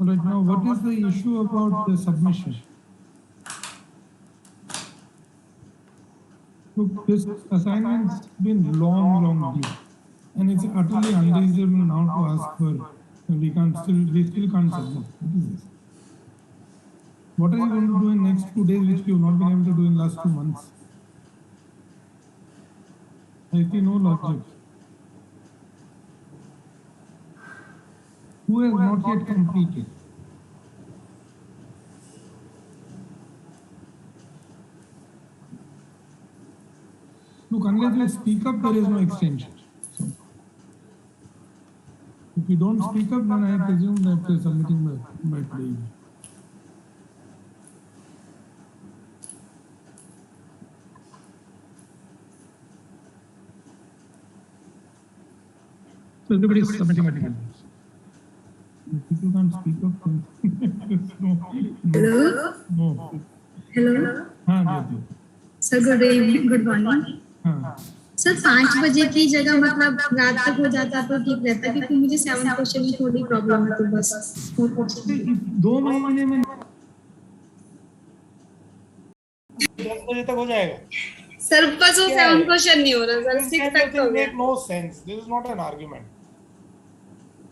Right now, what is the issue about the submission? Look, this assignment's been long due, and it's utterly unreasonable now to ask for. We still can't submit. What is this? What are you going to do in next 2 days, which you have not been able to do in last 2 months? I see no logic. Who has not yet completed? Look, unless you speak up, there is no extension. So, if you don't speak up, then I presume that submitting by today evening. So everybody is submitting materials. If people can't speak up, Hello. no. Hello. हाँ sir good evening, good morning. हाँ sir 5 बजे की जगह मतलब रात तक हो जाता तो ठीक रहता, क्योंकि मुझे 7 क्वेश्चन में थोड़ी प्रॉब्लम है, तो बस 2 महीने में 10 बजे तक हो जाएगा। सर बस वो 7 क्वेश्चन नहीं हो रहा सर, 6 तक तो हो गया। No sense, this is not an argument.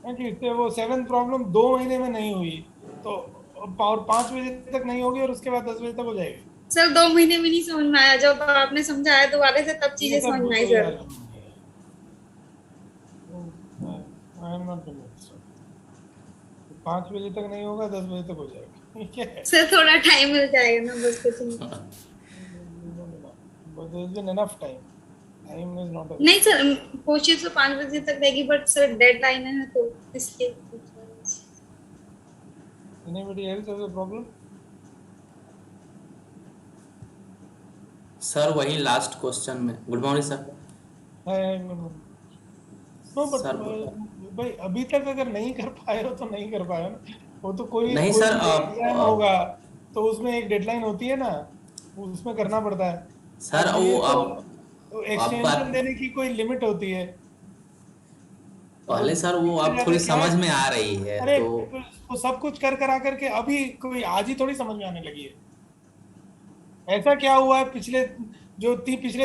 वो 7th प्रॉब्लम 2 महीने में नहीं हुई तो और 5 बजे तक नहीं होगी और उसके बाद 10 बजे तक हो जाएगी। सर 2 महीने में नहीं समझ में आया, जब आपने समझाया दोबारा से तब चीजें समझ में आई sir. I am not convinced. 5 बजे तक नहीं होगा, 10 बजे तक हो जाएगा। ठीक है सर, थोड़ा टाइम मिल जाएगा ना, बस कुछ नहीं। But there has been enough time. Time is not a... नहीं सर, कोशिश तो 5 बजे तक रहेगी, बट सर डेडलाइन है तो इसलिए। Anybody else has a problem? Sir वही लास्ट क्वेश्चन में। Good morning sir. No but भाई अभी तक अगर नहीं कर पाए हो तो नहीं कर पाए हो ना। वो तो कोई नहीं सर, एग्जाम होगा तो उसमें एक डेडलाइन होती है ना, उसमें करना पड़ता है सर। वो तो एक्सटेंशन देने की कोई लिमिट होती है पहले सर वो अब थोड़ी समझ में आ रही है। अरे तो सब कुछ करा करके अभी कोई आज ही थोड़ी समझ में आने लगी है। ऐसा क्या हुआ है पिछले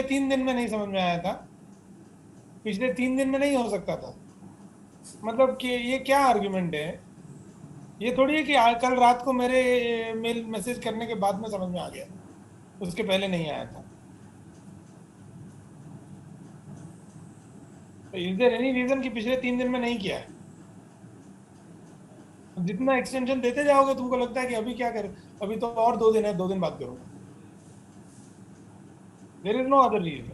3 दिन में नहीं समझ में आया था, पिछले 3 दिन में नहीं हो सकता था। मतलब कि ये क्या आर्गुमेंट है? ये थोड़ी है कि कल रात को मेरे मेल मैसेज करने के बाद में समझ में आ गया, उसके पहले नहीं आया था। इज देयर एनी रीजन कि पिछले 3 दिन में नहीं किया है? जितना एक्सटेंशन देते जाओगे तुमको लगता है कि अभी क्या कर, अभी तो और 2 दिन है, 2 दिन बाद करूंगा। There is no other reason.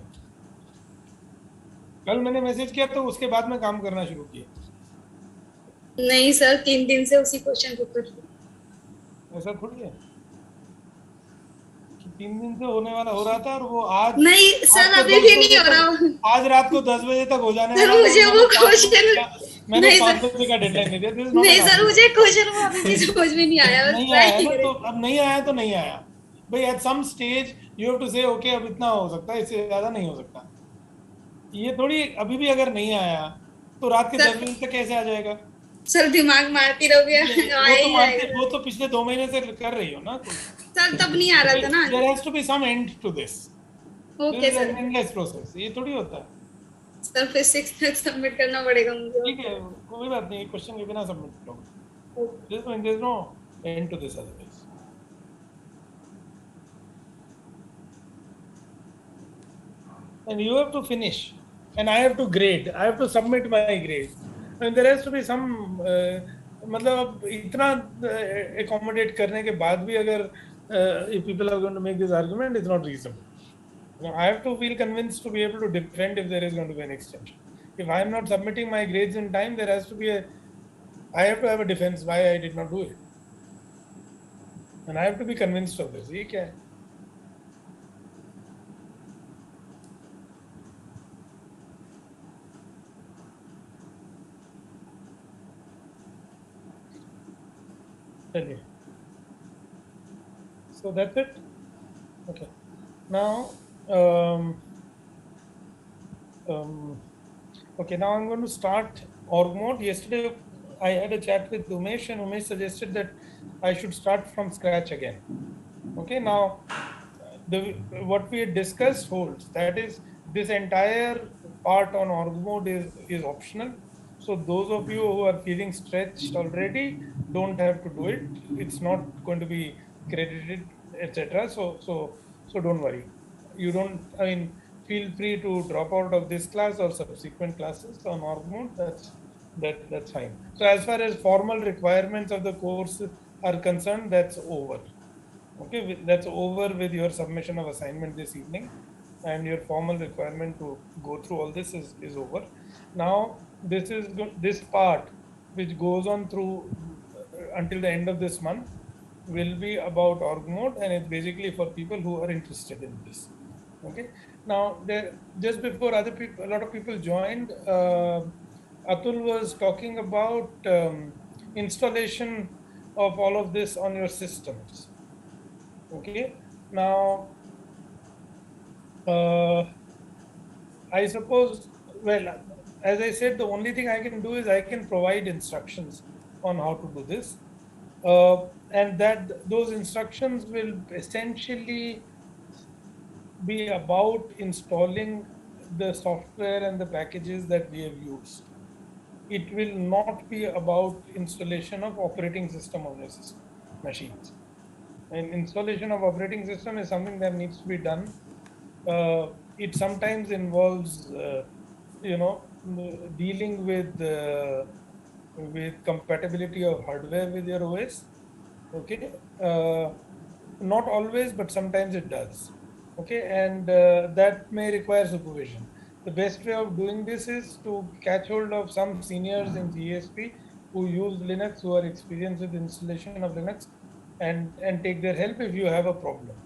कल मैंने मैसेज किया तो उसके बाद में काम करना शुरू किया। नहीं सर, 3 दिन से उसी क्वेश्चन को कर। ऐसा थोड़ी है कि 3 दिन से होने वाला हो रहा था और वो आज नहीं सर, अभी भी नहीं हो रहा। आज रात को 10 बजे तक हो जाने सर, मुझे वो क्वेश्चन मैंने 5 बजे का डेडलाइन दे दिया। नहीं सर, मुझे क्वेश्चन वो अभी भी समझ में नहीं आया। नहीं आया ना, तो अब नहीं आया तो नहीं आया भाई। At some stage you have to say okay, अब इतना हो सकता है, इससे ज्यादा नहीं हो सकता। ये थोड़ी अभी भी अगर नहीं आया तो रात के 10 बजे तक कैसे आ जाएगा? सर दिमाग मारती रहोगे। वो तो पिछले 2 महीने से कर रही हो ना। सर तब नहीं आ रहा था ना। There has to be some end to this. Okay sir, endless process. ये थोड़ी होता है। सर फिर 6 तक सबमिट करना पड़ेगा मुझे। ठीक है, कोई बात नहीं, क्वेश्चन के बिना सबमिट करो। There's no end to this otherwise. And you have to finish, and I have to grade. I have to submit my grade. And there has to be some मतलब अब इतना accommodate करने के बाद भी अगर if people are going to make this argument, it's not reasonable. I have to feel convinced to be able to defend if there is going to be an extension. If I am not submitting my grades in time, there has to be I have to have a defense why I did not do it. And I have to be convinced of this. ये क्या है? So that's it. Okay. Now, okay. Now I'm going to start org mode. Yesterday, I had a chat with Umesh, and Umesh suggested that I should start from scratch again. Okay, now what we had discussed holds. That is, this entire part on org mode is optional. So those of you who are feeling stretched already don't have to do it. It's not going to be credited, etc. So don't worry. You don't. I mean, feel free to drop out of this class or subsequent classes on org mode. That's fine. So as far as formal requirements of the course are concerned, that's over. Okay, that's over with your submission of assignment this evening, and your formal requirement to go through all this is over. Now this part which goes on through until the end of this month will be about org mode, and it's basically for people who are interested in this. Okay, now there, just before other people, a lot of people joined, Atul was talking about installation of all of this on your systems. Okay, now I suppose, well, as I said, the only thing I can do is I can provide instructions on how to do this, and that those instructions will essentially be about installing the software and the packages that we have used. It will not be about installation of operating system on your machines. And installation of operating system is something that needs to be done. It sometimes involves, dealing with compatibility of hardware with your OS. Okay, not always, but sometimes it does. Okay, and that may require supervision. The best way of doing this is to catch hold of some seniors in GSP who use Linux, who are experienced with installation of Linux, and take their help if you have a problem.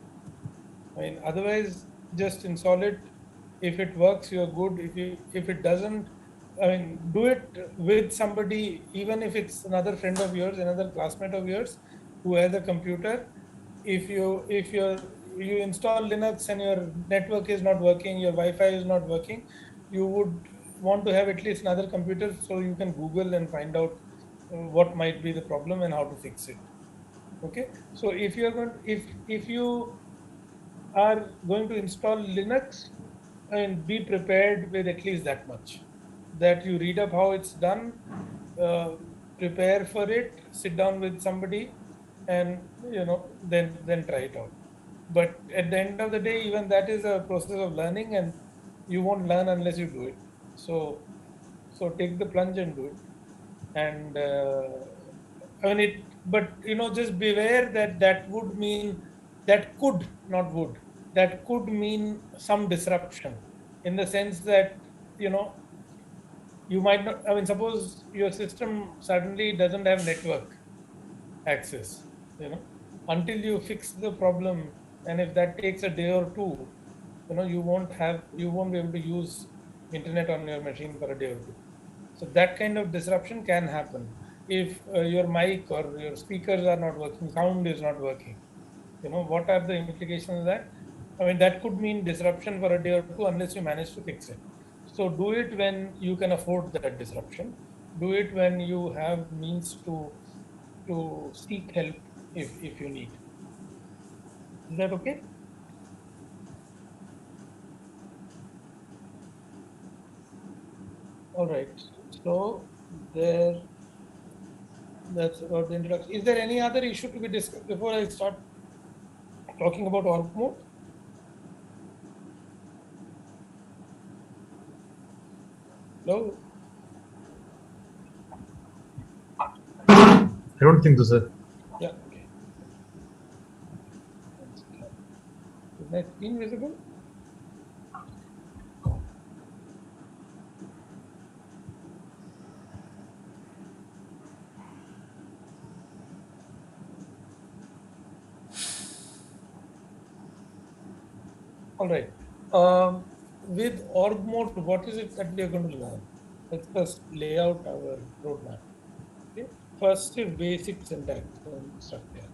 I mean, otherwise, just install it. If it works, you're good. If it doesn't, I mean, do it with somebody, even if it's another friend of yours, another classmate of yours who has a computer. If you install Linux and your network is not working, your Wi-Fi is not working, you would want to have at least another computer so you can Google and find out what might be the problem and how to fix it. Okay, so if you are going to install Linux, and be prepared with at least that much, that you read up how it's done, prepare for it, sit down with somebody, and then try it out. But at the end of the day, even that is a process of learning, and you won't learn unless you do it. So take the plunge and do it. And I mean it, but just beware that would mean, that could, not would, that could mean some disruption, in the sense that you might not, I mean, suppose your system suddenly doesn't have network access, until you fix the problem, and if that takes a day or two, you won't be able to use internet on your machine for a day or two. So that kind of disruption can happen if your mic or your speakers are not working, sound is not working. What are the implications of that? I mean, that could mean disruption for a day or two unless you manage to fix it. So do it when you can afford that disruption. Do it when you have means to seek help if you need. Is that okay? All right. So that's about the introduction. Is there any other issue to be discussed before I start talking about org mode? No. I don't think so, sir. Yeah. Okay. Is my screen visible? All right. With org mode, what is it that we are going to learn? Let's first lay out our roadmap. Okay. First is basic syntax and structure.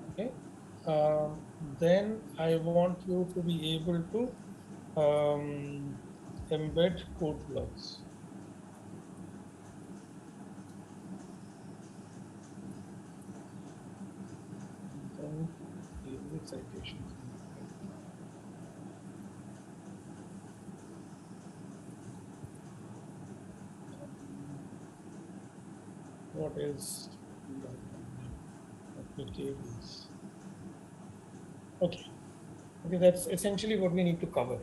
Okay. Then I want you to be able to embed code blocks. citations. What is the tables? Okay. Okay, that's essentially what we need to cover.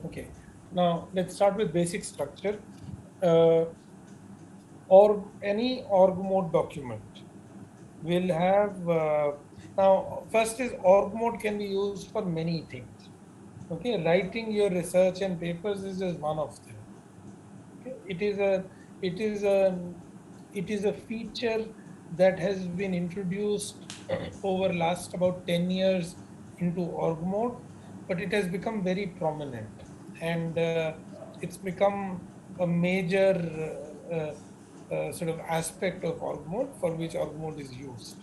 Okay. Now let's start with basic structure. Or any org mode document will have now first is org mode can be used for many things. Okay, writing your research and papers is just one of them. Okay, it is a it is a feature that has been introduced over last about 10 years into org mode, but it has become very prominent, and it's become a major sort of aspect of org mode for which org mode is used.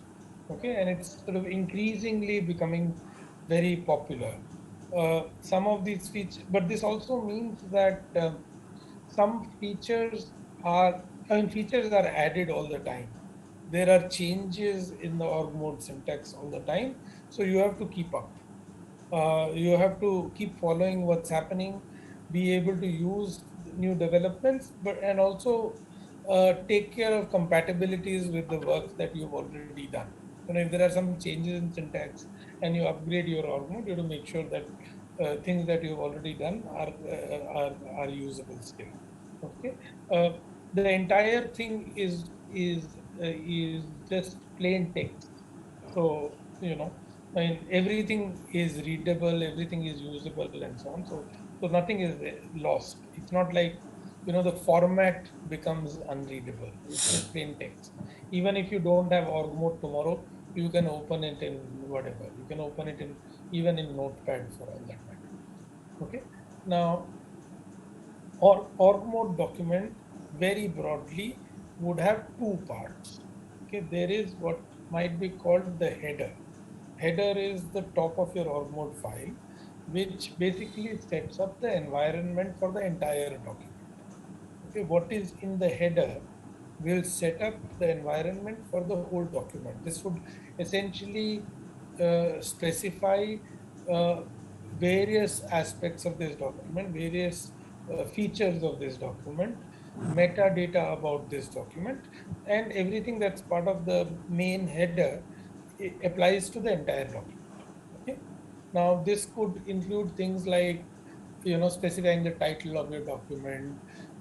Okay, and it's sort of increasingly becoming very popular. Some of these features, but this also means that some features are, I mean, features are added all the time. There are changes in the org mode syntax all the time, so you have to keep up. You have to keep following what's happening, be able to use new developments, but and also take care of compatibilities with the work that you've already done. And if there are some changes in syntax and you upgrade your org mode, you have to make sure that things that you've already done are usable still. Okay, the entire thing is just plain text. So I mean, everything is readable, everything is usable, and so on. So nothing is lost. It's not like the format becomes unreadable. It's just plain text. Even if you don't have org mode tomorrow, you can open it in whatever. You can open it in even in Notepad for all that matter. Okay. Now, org mode document very broadly would have two parts. Okay, there is what might be called the header. Header is the top of your org mode file, which basically sets up the environment for the entire document. Okay, what is in the header will set up the environment for the whole document. This would essentially specify various aspects of this document, various features of this document, metadata about this document, and everything that's part of the main header applies to the entire document. Okay. Now this could include things like specifying the title of your document,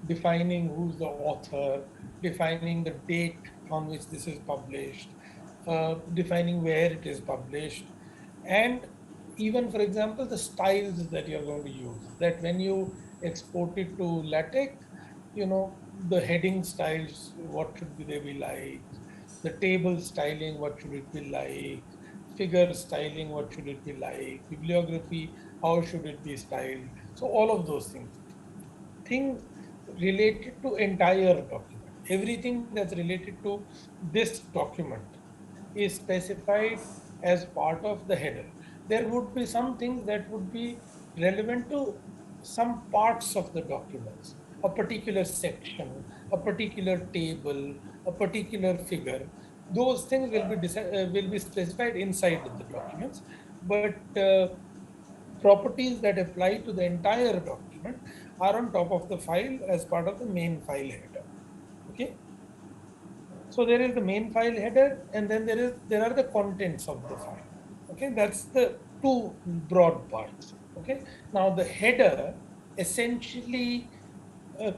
defining who's the author, defining the date on which this is published, defining where it is published, and even, for example, the styles that you're going to use. That when you export it to LaTeX, the heading styles, what should they be like? The table styling, what should it be like? Figure styling, what should it be like? Bibliography, how should it be styled? So all of those things related to entire document, everything that's related to this document is specified as part of the header. There would be some things that would be relevant to some parts of the documents, a particular section, a particular table, a particular figure. Those things will be specified inside the documents, but properties that apply to the entire document are on top of the file as part of the main file header. Okay. So there is the main file header, and then there are the contents of the file. Okay, that's the two broad parts. Okay. Now the header essentially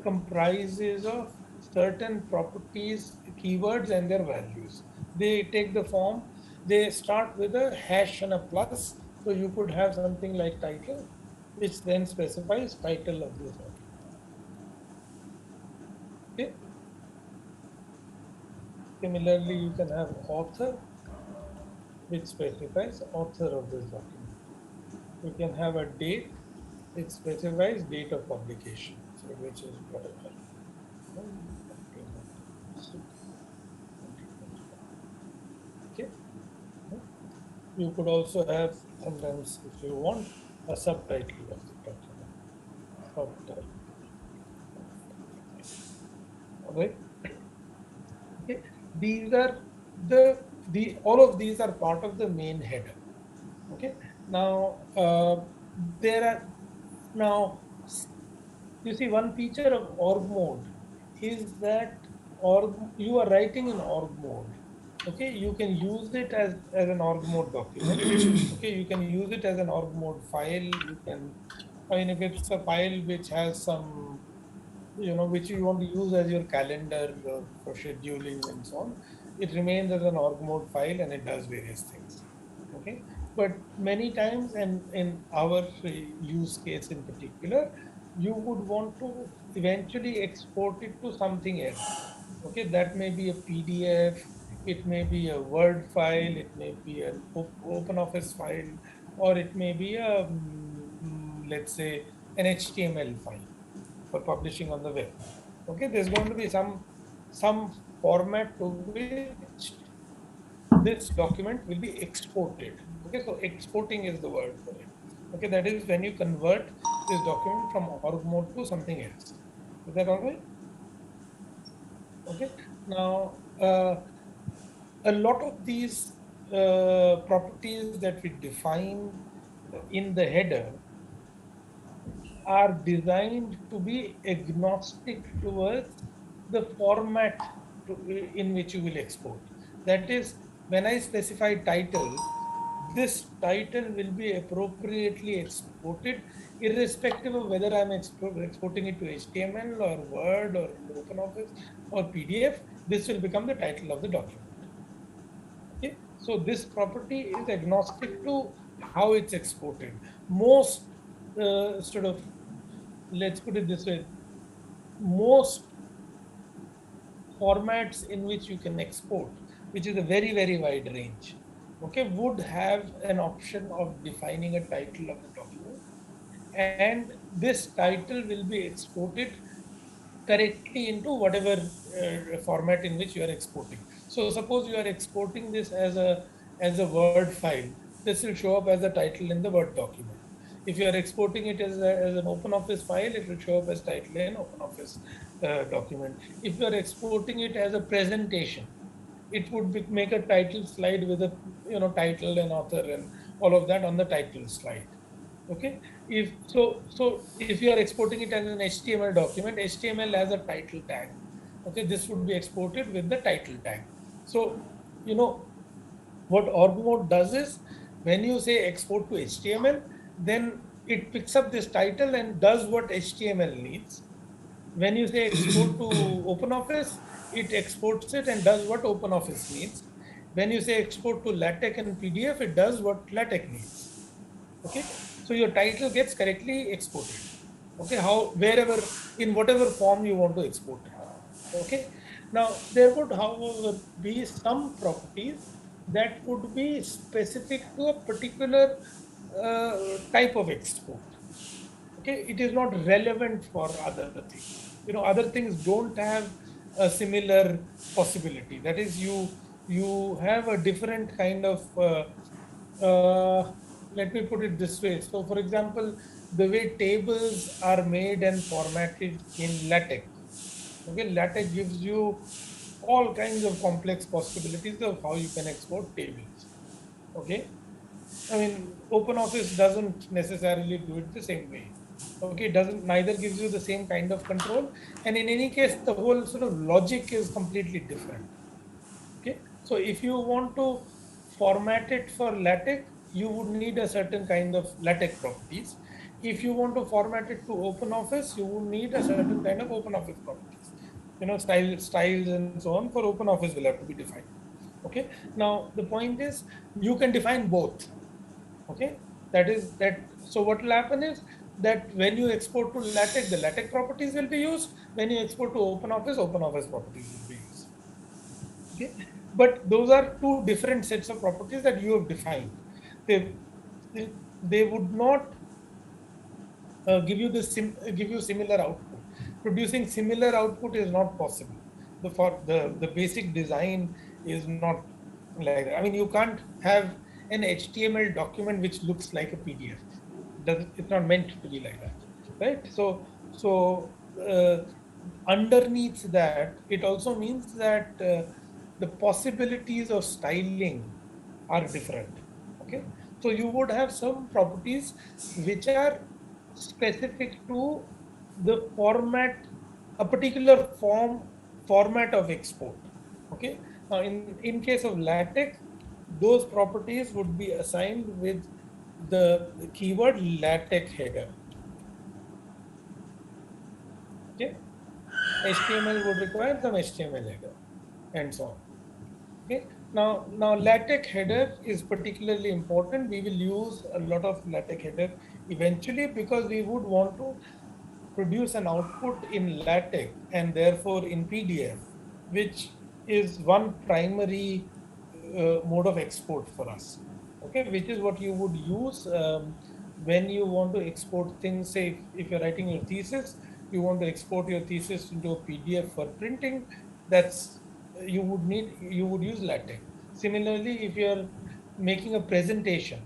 comprises of certain properties, keywords, and their values. They take the form. They start with a hash and a plus. So you could have something like title, which then specifies title of this document. Okay. Similarly, you can have author, which specifies author of this document. You can have a date, which specifies date of publication, so which is whatever. Okay. You could also have sometimes, if you want, a subtitle of the document. Subtitle. All right. Okay. These are the all of these are part of the main header. Okay. Now there are now you see one feature of org mode is that org you are writing in org mode. Okay, you can use it as an org mode document. Okay, you can use it as an org mode file. You can, I mean, if it's a file which has some, which you want to use as your calendar or for scheduling and so on, it remains as an org mode file and it does various things. Okay, but many times, and in our use case in particular, you would want to eventually export it to something else. Okay, that may be a PDF, it may be a Word file, it may be an open office file, or it may be a let's say an HTML file for publishing on the web. Okay, there's going to be some format to which this document will be exported. Okay, so exporting is the word for it. Okay, that is when you convert this document from org mode to something else. Is that all right? Okay, now a lot of these properties that we define in the header are designed to be agnostic towards the format in which you will export. That is, when I specify title, this title will be appropriately exported irrespective of whether I'm exporting it to HTML or Word or OpenOffice or PDF. This will become the title of the document. Okay, so this property is agnostic to how it's exported. Most let's put it this way, most formats in which you can export, which is a very, very wide range, okay, would have an option of defining a title of the document, and this title will be exported correctly into whatever format in which you are exporting. So suppose you are exporting this as a Word file, this will show up as a title in the Word document. If you are exporting it as an OpenOffice file, it will show up as title in OpenOffice document. If you are exporting it as a presentation, it would make a title slide with a title and author and all of that on the title slide. Okay, if you are exporting it as an HTML document, HTML has a title tag. Okay, this would be exported with the title tag. So what org mode does is, when you say export to HTML, then it picks up this title and does what HTML needs. When you say export to OpenOffice, it exports it and does what OpenOffice needs. When you say export to LaTeX and PDF, it does what LaTeX needs. Okay, so your title gets correctly exported. Okay, wherever, in whatever form you want to export it. Okay, now there would, however, be some properties that would be specific to a particular type of export. Okay, it is not relevant for other things. Other things don't have a similar possibility. That is, you have a different kind of let me put it this way. So for example, the way tables are made and formatted in LaTeX. Okay, LaTeX gives you all kinds of complex possibilities of how you can export tables. Okay, I mean, OpenOffice doesn't necessarily do it the same way. Okay, neither gives you the same kind of control, and in any case, the whole sort of logic is completely different. Okay, so if you want to format it for LaTeX, you would need a certain kind of LaTeX properties. If you want to format it to OpenOffice, you would need a certain kind of OpenOffice properties. Styles and so on for OpenOffice will have to be defined. Okay, now the point is, you can define both. Okay, so what will happen is that when you export to LaTeX, the LaTeX properties will be used. When you export to OpenOffice, OpenOffice properties will be used. Okay, but those are two different sets of properties that you have defined. They would not give you similar output. Producing similar output is not possible. The basic design is not like that. I mean, you can't have an HTML document which looks like a PDF. It's not meant to be like that, right? So underneath that, it also means that the possibilities of styling are different. Okay, So you would have some properties which are specific to the format, a particular format of export. Okay. Now, in case of LaTeX, those properties would be assigned with the keyword LaTeX header. Okay. HTML would require some HTML header, and so on. Okay. Now LaTeX header is particularly important. We will use a lot of LaTeX header eventually, because we would want to produce an output in LaTeX and therefore in PDF, which is one primary mode of export for us. Okay, which is what you would use when you want to export things. Say, if you're writing your thesis, you want to export your thesis into a PDF for printing. That's you would use LaTeX. Similarly, if you're making a presentation,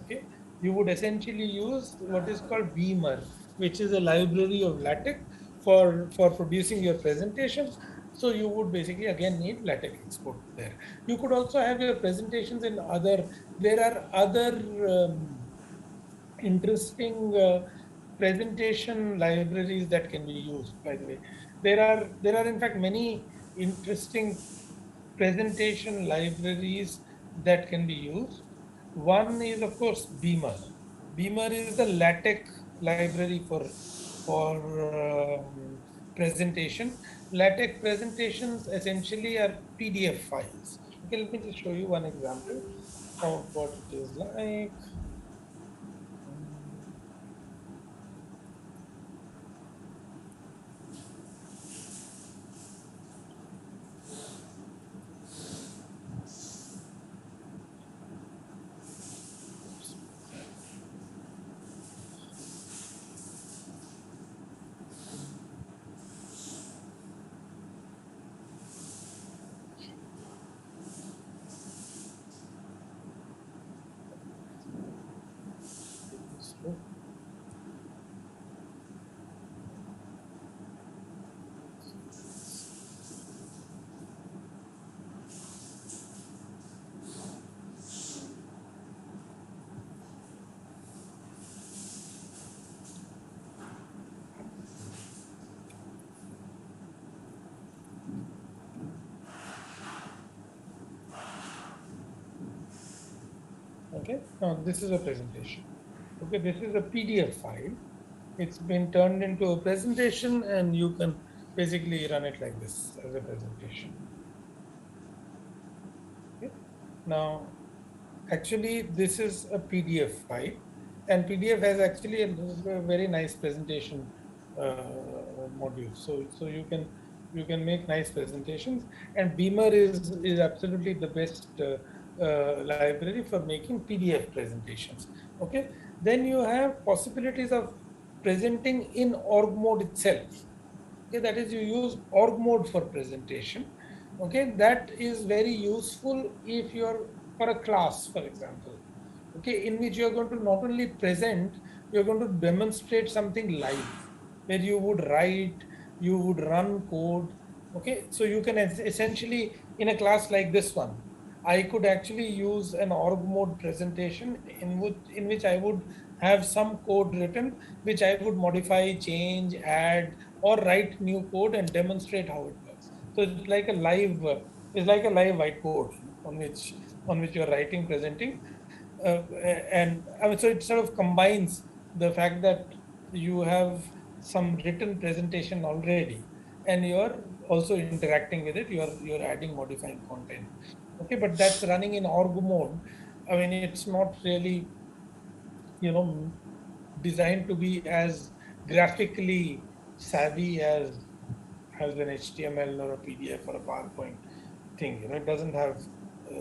okay, you would essentially use what is called Beamer, which is a library of LaTeX for producing your presentations. So you would basically again need LaTeX export there. You could also have your presentations in other. There are other interesting presentation libraries that can be used. By the way, there are in fact many interesting presentation libraries that can be used. One is, of course, Beamer. Beamer is the LaTeX library for presentation. LaTeX presentations essentially are PDF files. Okay, let me just show you one example of what it is like. Okay, now this is a presentation. Okay, this is a PDF file. It's been turned into a presentation, and you can basically run it like this as a presentation. Okay. Now, actually, this is a PDF file, and PDF has actually a very nice presentation module. So you can make nice presentations, and Beamer is absolutely the best library for making PDF presentations. Okay, then you have possibilities of presenting in org mode itself. Okay, that is, you use org mode for presentation. Okay, that is very useful if you're for a class, for example, okay, in which you're going to not only present, you're going to demonstrate something live, where you would write, you would run code. Okay, so you can essentially, in a class like this one, I could actually use an org mode presentation in which I would have some code written, which I would modify, change, add, or write new code and demonstrate how it works. So it's like a live whiteboard on which you're writing, presenting, and I mean, so it sort of combines the fact that you have some written presentation already, and you're also interacting with it. You're adding, modifying content. Okay, but that's running in org mode. I mean, it's not really, you know, designed to be as graphically savvy as an HTML or a PDF or a PowerPoint thing. You know, it doesn't have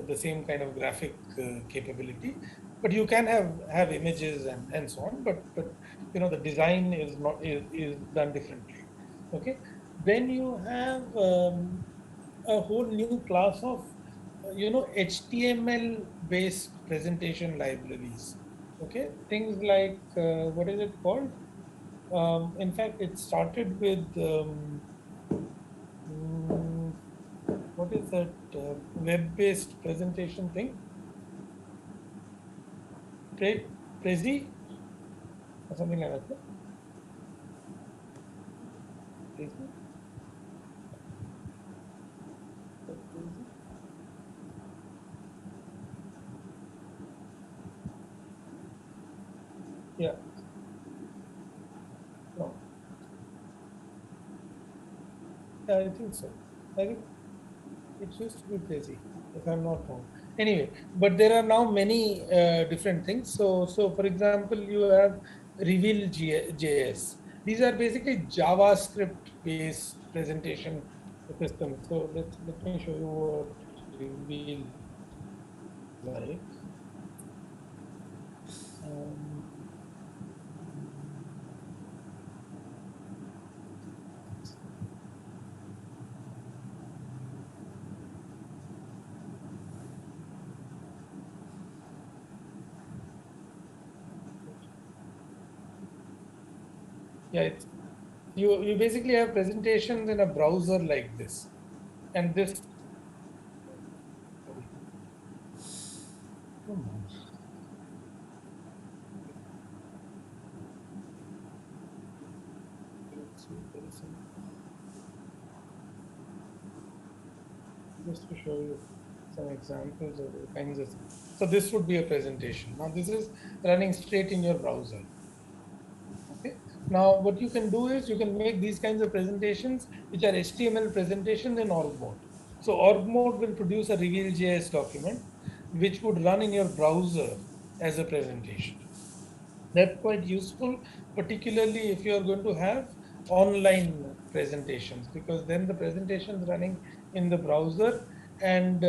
the same kind of graphic capability, but you can have images and so on. But you know, the design is done differently. Okay, then you have a whole new class of HTML based presentation libraries. Okay, things like what is it called? In fact, it started with what is that web-based presentation thing? Prezi or something like that. Prezi? Yeah. No. Yeah, I think so. I think it used to be Prezi, if I'm not wrong. Anyway, but there are now many different things. So for example, you have Reveal.js. These are basically JavaScript-based presentation systems. So let me show you what Reveal is like. Yeah, you basically have presentations in a browser like this, and this. Come on. Let's see, there is some- Just to show you some examples of the kinds of. So this would be a presentation. Now this is running straight in your browser. Okay. Now what you can do is you can make these kinds of presentations, which are HTML presentations in org mode. So org mode will produce a Reveal.js document, which would run in your browser as a presentation. That's quite useful, particularly if you are going to have online presentations, because then the presentation is running in the browser and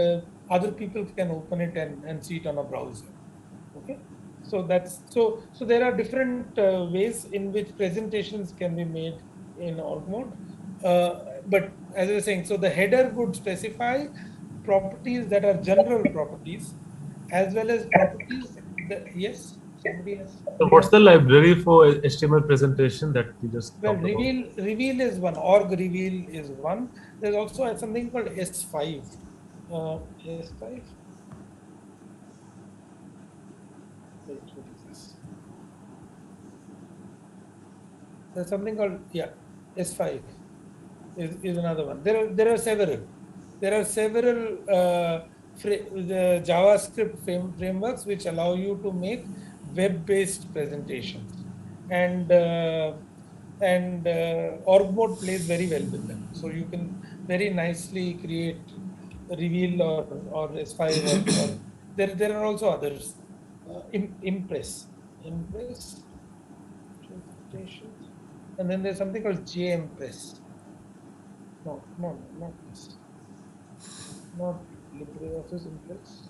other people can open it and see it on a browser. Okay. So that's so there are different ways in which presentations can be made in org mode. But as I was saying, so the header would specify properties that are general properties, as well as properties that, yes, somebody has. So what's the library for HTML presentation that you just Well, talked about? reveal is one. Org reveal is one. There's also something called S5. S5. Wait, what is this? There's something called S5 is another one. There are several. There are several the JavaScript frameworks which allow you to make web-based presentations, and org mode plays very well with them. So you can very nicely create Reveal or S5 or there are also others. Impress presentations, and then there's something called JMpress. No, not this. Not LibreOffice Impress.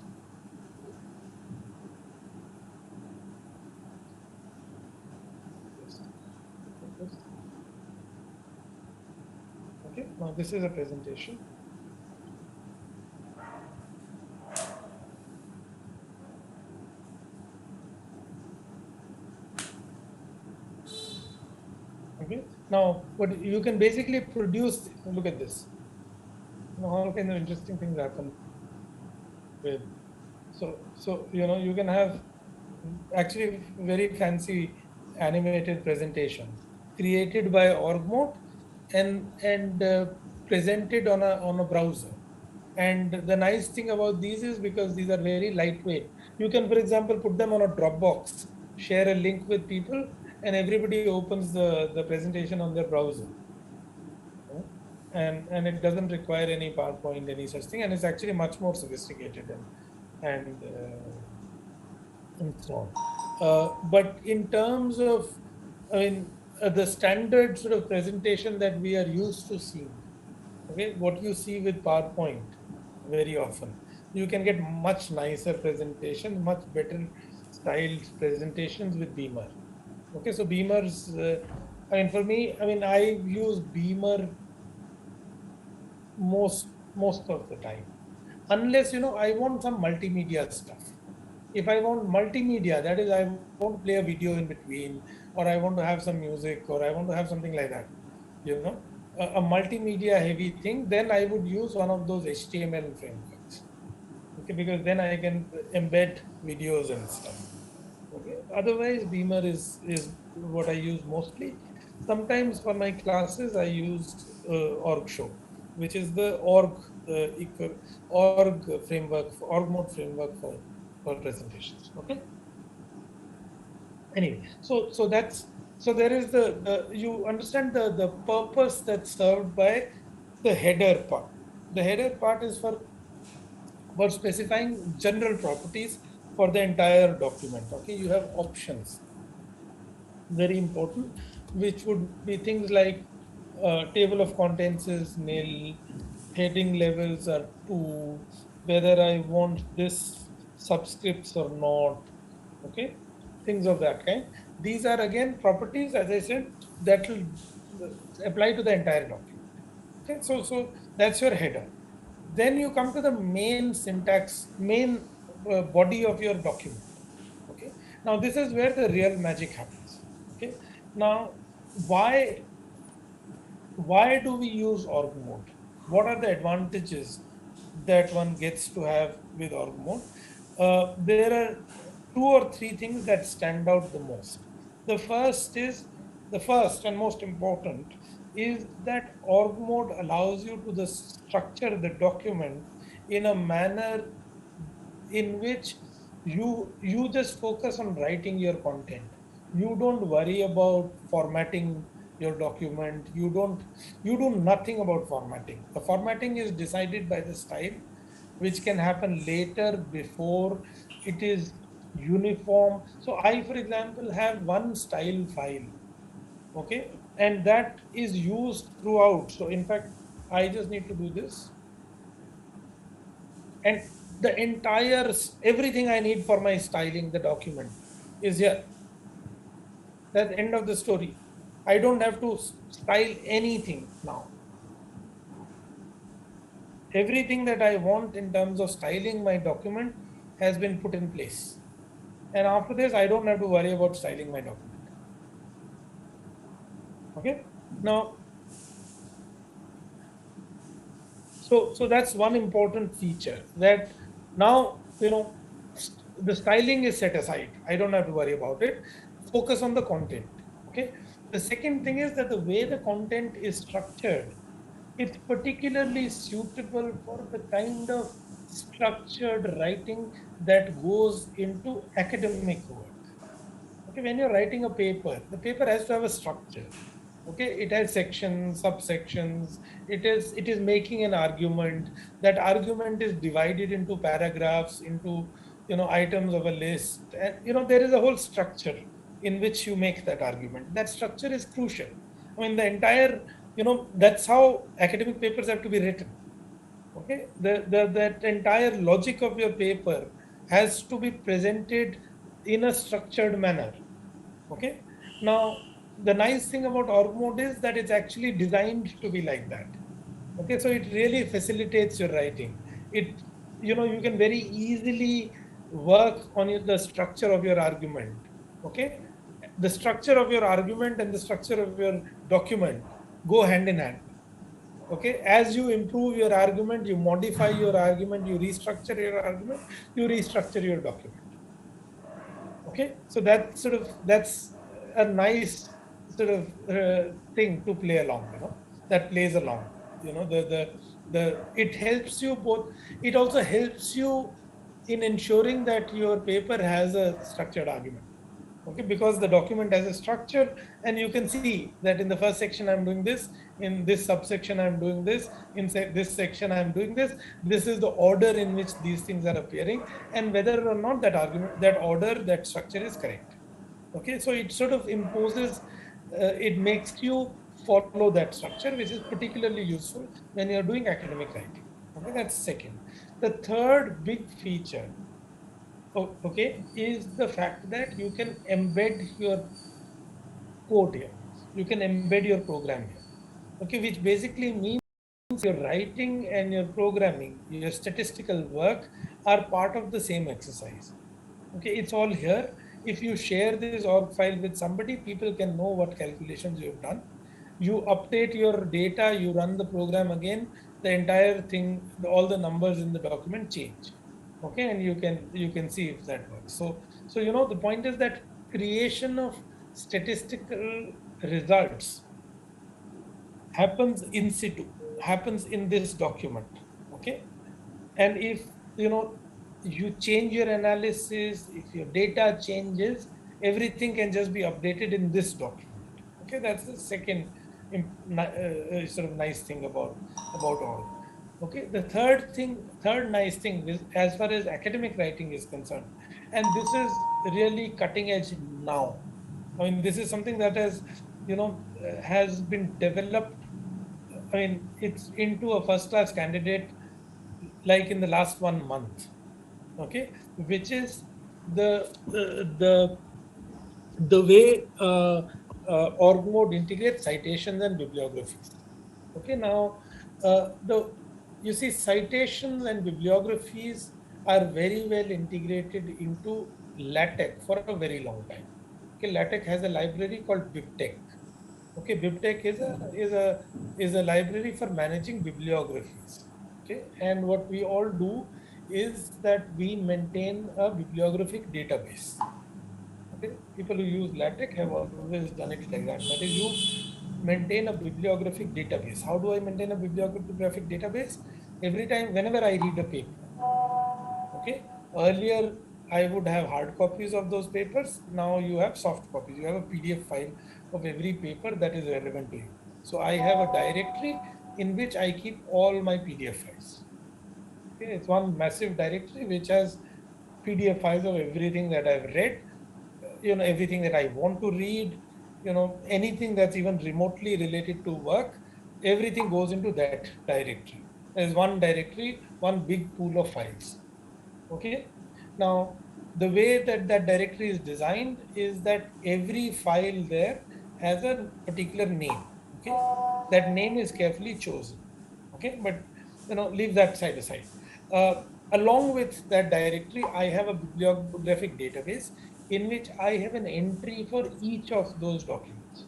Okay, now this is a presentation. Okay, now what you can basically produce, look at this. You know, all kinds of interesting things happen with. So you can have actually very fancy animated presentations created by org mode and presented on a browser. And the nice thing about these is because these are very lightweight, you can, for example, put them on a Dropbox, share a link with people, and everybody opens the presentation on their browser. And it doesn't require any PowerPoint, any such thing, and it's actually much more sophisticated and so on. But in terms of, the standard sort of presentation that we are used to seeing, okay, what you see with PowerPoint very often, you can get much nicer presentation, much better styled presentations with Beamer. Okay, so Beamer's, for me, I use Beamer most of the time, unless I want some multimedia stuff. If I want multimedia, that is, I want to play a video in between, or I want to have some music, or I want to have something like that, a multimedia heavy thing, then I would use one of those HTML frameworks. Okay, because then I can embed videos and stuff. Otherwise, Beamer is what I use mostly. Sometimes for my classes, I use OrgShow, which is the org framework, org mode framework for presentations. Okay. Anyway, so that's so there is the you understand the purpose that's served by the header part. The header part is for specifying general properties for the entire document. Okay, you have options, very important, which would be things like table of contents is nil, heading levels are 2, whether I want this subscripts or not. Okay, things of that kind. These are again properties, as I said, that will apply to the entire document. Okay, so that's your header. Then you come to the main syntax, main body of your document. Okay, now this is where the real magic happens. Okay, now why do we use org mode? What are the advantages that one gets to have with org mode? There are 2 or 3 things that stand out the most. The first and most important is that org mode allows you to structure the document in a manner in which you just focus on writing your content. You don't worry about formatting your document. You do nothing about formatting. The formatting is decided by the style, which can happen later before it is uniform. So I, for example, have one style file, okay, and that is used throughout. So in fact, I just need to do this, and the entire everything I need for my styling the document is here. That's the end of the story. I don't have to style anything now. Everything that I want in terms of styling my document has been put in place. And after this, I don't have to worry about styling my document. Okay. Now, so that's one important feature, that now, the styling is set aside. I don't have to worry about it. Focus on the content. Okay. The second thing is that the way the content is structured, it's particularly suitable for the kind of structured writing that goes into academic work. Okay, when you're writing a paper, the paper has to have a structure. Okay, it has sections, subsections. It is making an argument. That argument is divided into paragraphs, into items of a list, and there is a whole structure in which you make that argument. That structure is crucial. I mean, the entire that's how academic papers have to be written. Okay, that entire logic of your paper has to be presented in a structured manner. Okay, now the nice thing about org mode is that it's actually designed to be like that. Okay, so it really facilitates your writing. You can very easily work on the structure of your argument. Okay, the structure of your argument and the structure of your document go hand in hand. Okay, as you improve your argument, you modify your argument, you restructure your argument, you restructure your document. Okay, so that's a nice sort of thing to play along. That plays along. It helps you both. It also helps you in ensuring that your paper has a structured argument. Okay, because the document has a structure, and you can see that in the first section I'm doing this, in this subsection I'm doing this, in this section I'm doing this. This is the order in which these things are appearing, and whether or not that order, that structure is correct. Okay, so it sort of imposes, it makes you follow that structure, which is particularly useful when you're doing academic writing. Okay, that's second. The third big feature, okay, is the fact that you can embed your code here. You can embed your program here. Okay, which basically means your writing and your programming, your statistical work are part of the same exercise. Okay, it's all here. If you share this org file with somebody, people can know what calculations you've done. You update your data, you run the program again, the entire thing, all the numbers in the document change. Okay, and you can see if that works. So the point is that creation of statistical results happens in situ, happens in this document. Okay, and if you change your analysis, if your data changes, everything can just be updated in this document. Okay, that's the second sort of nice thing about all. Okay, the third nice thing is, as far as academic writing is concerned, and this is really cutting edge now. I mean, this is something that has been developed. I mean, it's into a first class candidate like in the last 1 month. Okay, which is the way org mode integrates citations and bibliographies. Okay, now the you see, citations and bibliographies are very well integrated into LaTeX for a very long time. Okay, LaTeX has a library called BibTeX. Okay, BibTeX is a library for managing bibliographies. Okay, and what we all do is that we maintain a bibliographic database. Okay, people who use LaTeX have always done it like that. That is, you maintain a bibliographic database. How do I maintain a bibliographic database? Every time, whenever I read a paper. Okay, earlier I would have hard copies of those papers. Now you have soft copies. You have a PDF file of every paper that is relevant to you. So I have a directory in which I keep all my PDF files. Okay, it's one massive directory which has PDF files of everything that I've read, everything that I want to read, anything that's even remotely related to work, everything goes into that directory. There's one directory, one big pool of files. Okay, now the way that directory is designed is that every file there has a particular name. Okay, that name is carefully chosen. Okay, but leave that side aside. Along with that directory, I have a bibliographic database in which I have an entry for each of those documents.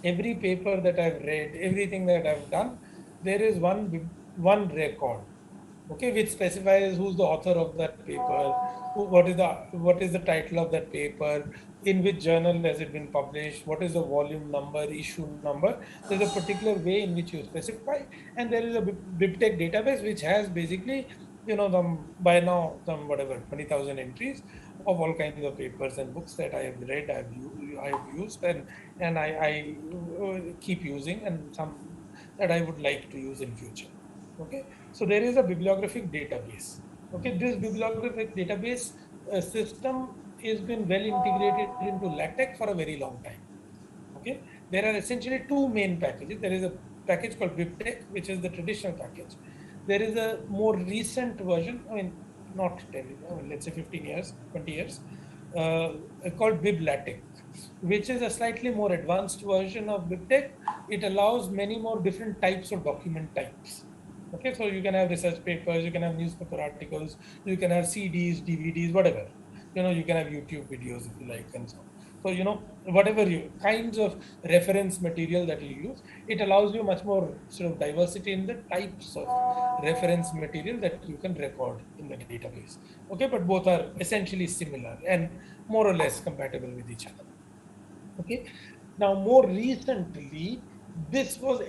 Every paper that I've read, everything that I've done, there is one record, okay, which specifies who's the author of that paper, what is the title of that paper, in which journal has it been published, what is the volume number, issue number. There's a particular way in which you specify, and there is a BibTeX database which has basically by now some whatever 20,000 entries of all kinds of papers and books that I have read, I have used, and I keep using, and some that I would like to use in future. Okay, so there is a bibliographic database. Okay, this bibliographic database system has been well integrated into LaTeX for a very long time. Okay, there are essentially two main packages. There is a package called BibTeX, which is the traditional package. There is a more recent version, I mean, not 10, let's say 15 years, 20 years, called BibLaTeX, which is a slightly more advanced version of BibTeX. It allows many more different types of document types. Okay, so you can have research papers, you can have newspaper articles, you can have CDs, DVDs, whatever. You can have YouTube videos if you like, and so on. So, whatever kinds of reference material that you use, it allows you much more sort of diversity in the types of reference material that you can record in the database. Okay, but both are essentially similar and more or less compatible with each other. Okay, now more recently, this was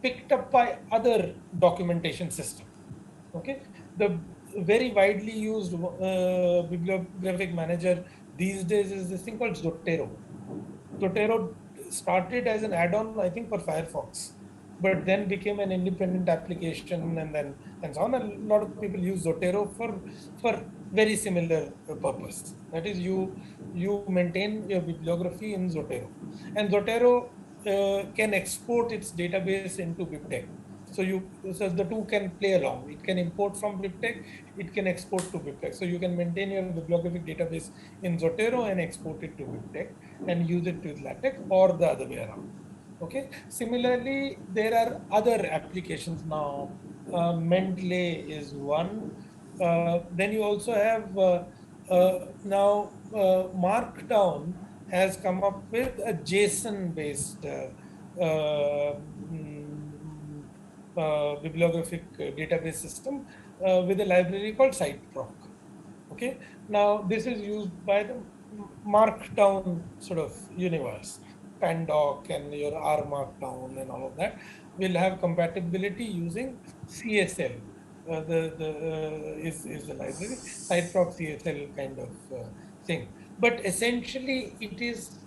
picked up by other documentation systems. Okay, the very widely used bibliographic manager these days is this thing called Zotero. Zotero started as an add-on, I think, for Firefox, but then became an independent application, and so on. A lot of people use Zotero for very similar purpose. That is, you maintain your bibliography in Zotero, and Zotero can export its database into BibTeX. So the two can play along. It can import from BibTeX, it can export to BibTeX. So you can maintain your bibliographic database in Zotero and export it to BibTeX and use it with LaTeX, or the other way around. Okay. Similarly, there are other applications now. Mendeley is one. Then you also have now Markdown has come up with a JSON-based bibliographic database system with a library called SiteProc. Okay, now this is used by the markdown sort of universe. Pandoc and your R Markdown and all of that will have compatibility using CSL. Is the library Siteproc CSL kind of thing. But essentially, it is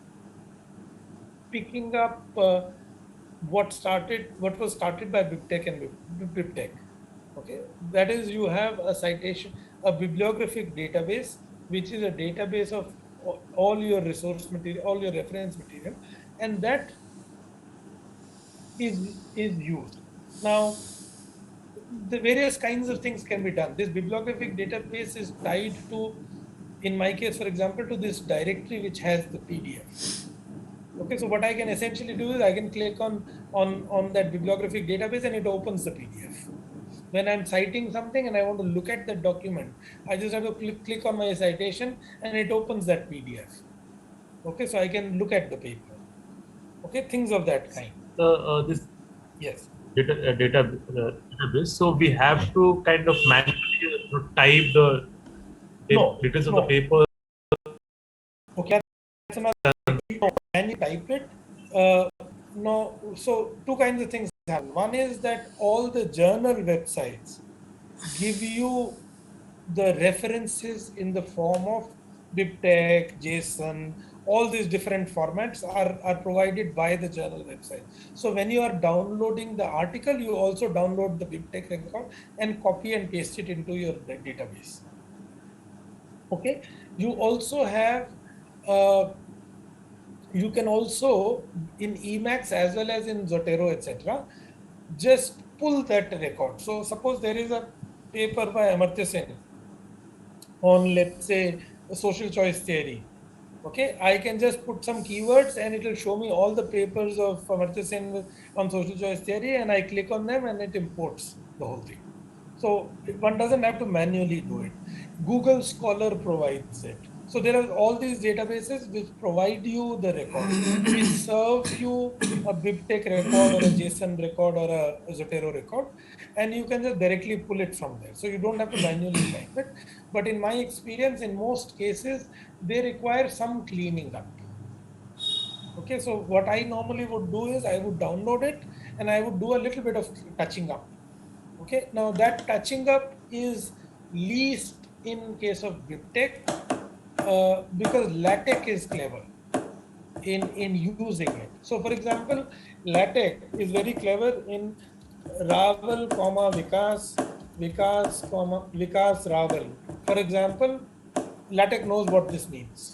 picking up what was started by BibTeX and BibTeX. Okay, that is, you have a citation, a bibliographic database, which is a database of all your resource material, all your reference material, and that is used. Now, the various kinds of things can be done. This bibliographic database is tied to, in my case, for example, to this directory which has the PDF. Okay, so what I can essentially do is I can click on that bibliographic database and it opens the PDF. When I'm citing something and I want to look at the document, I just have to click on my citation and it opens that PDF. Okay, so I can look at the paper. Okay, things of that kind. This Yes. database. So we have to kind of manually type the details of the paper. Okay, that's another thing. Can you type it? No. So two kinds of things happen. One is that all the journal websites give you the references in the form of BibTeX, JSON, all these different formats are provided by the journal website. So when you are downloading the article, you also download the BibTeX record and copy and paste it into your database. Okay. You also have, you can also in Emacs as well as in Zotero, etc., just pull that record. So suppose there is a paper by Amartya Sen on, let's say, social choice theory. Okay, I can just put some keywords and it will show me all the papers of Amartya Sen on social choice theory, and I click on them and it imports the whole thing. So one doesn't have to manually do it. Google Scholar provides it. So there are all these databases which provide you the record, which serve you a BibTeX record or a JSON record or a Zotero record, and you can just directly pull it from there. So you don't have to manually type it. But in my experience, in most cases, they require some cleaning up. Okay, so what I normally would do is I would download it and I would do a little bit of touching up. Okay, now that touching up is least in case of BibTeX because LaTeX is clever in using it. So for example, LaTeX is very clever in Raval, Vikas, Raval. For example, LaTeX knows what this means.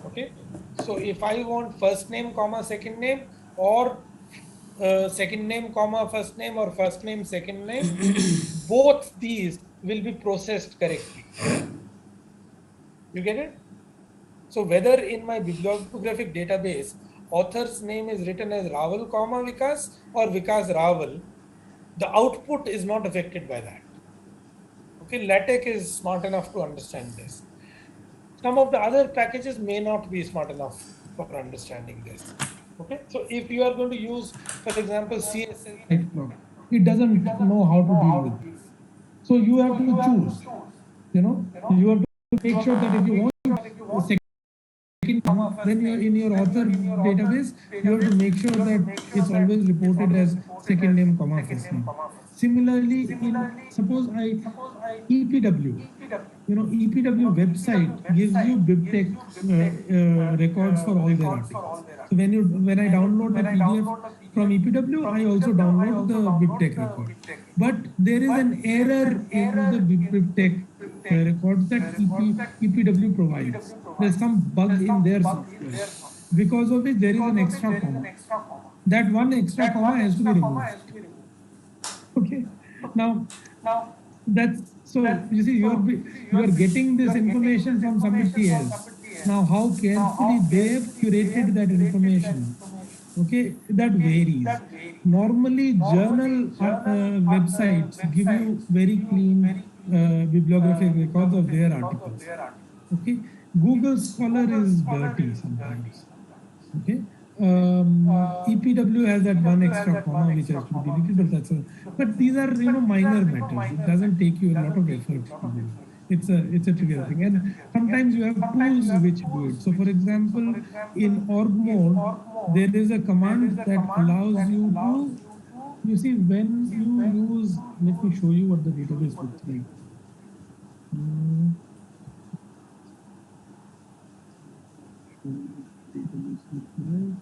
Okay, so if I want first name, second name, or second name, first name, or first name, second name, both these will be processed correctly. You get it? So whether in my bibliographic database, author's name is written as Raval, Vikas, or Vikas Raval, the output is not affected by that. Okay, LaTeX is smart enough to understand this. Some of the other packages may not be smart enough for understanding this. Okay, so if you are going to use, for example, CSL, it doesn't know how to deal with this. So you have to choose. You have to make sure that if you want second comma, then you're in your author database, you have to make sure that it's always reported as second name, first name. Similarly, suppose EPW, EPW website gives you BibTeX records for all their articles. So when I download the PDF from EPW, I also download the BibTeX record. But there is an error in the BibTeX records that EPW provides. There's some bug in their software, because of which there is an extra comma. That one extra comma has to be removed. Okay. Now that's so. You see, you are getting this information from somebody else. Now, how carefully they have curated that information? Okay, that varies. Normally, journal websites give you very clean bibliographic records of their articles. Okay, Google Scholar is dirty sometimes. Okay. EPW has that one extra comma which has to be deleted, but these are minor matters. It doesn't take you a lot of effort to do. it's a trivial thing. And sometimes you have tools which do it. So for example, in org mode, there is a command that allows you to, you see, when you use, let me show you what the database looks like. Database looks like.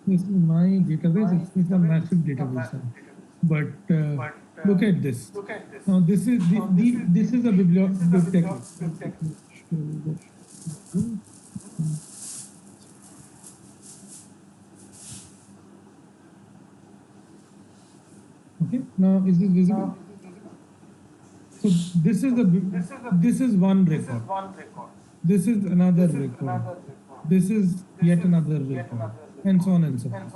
This is my database. It's a massive database, but look at this. Now this is this is a bibliothèque. Okay. Now is this visible? So this is one record. This is another record. This is yet another record, and so on and so forth.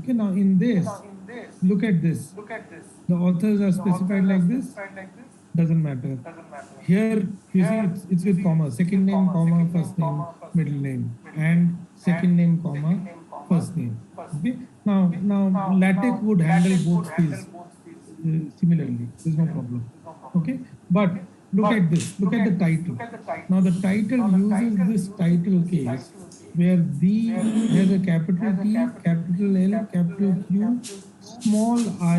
Okay, now in this, look at this. The authors are specified like this. Doesn't matter. Here, you see, it's with comma. Second name, comma, first name, middle name, and second name, comma, first name. Okay. Now LaTeX would handle both these similarly. There's no problem. Okay, but look at this. Look at the title. Now the title uses this title case where the has a capital T, capital L, capital Q, small I,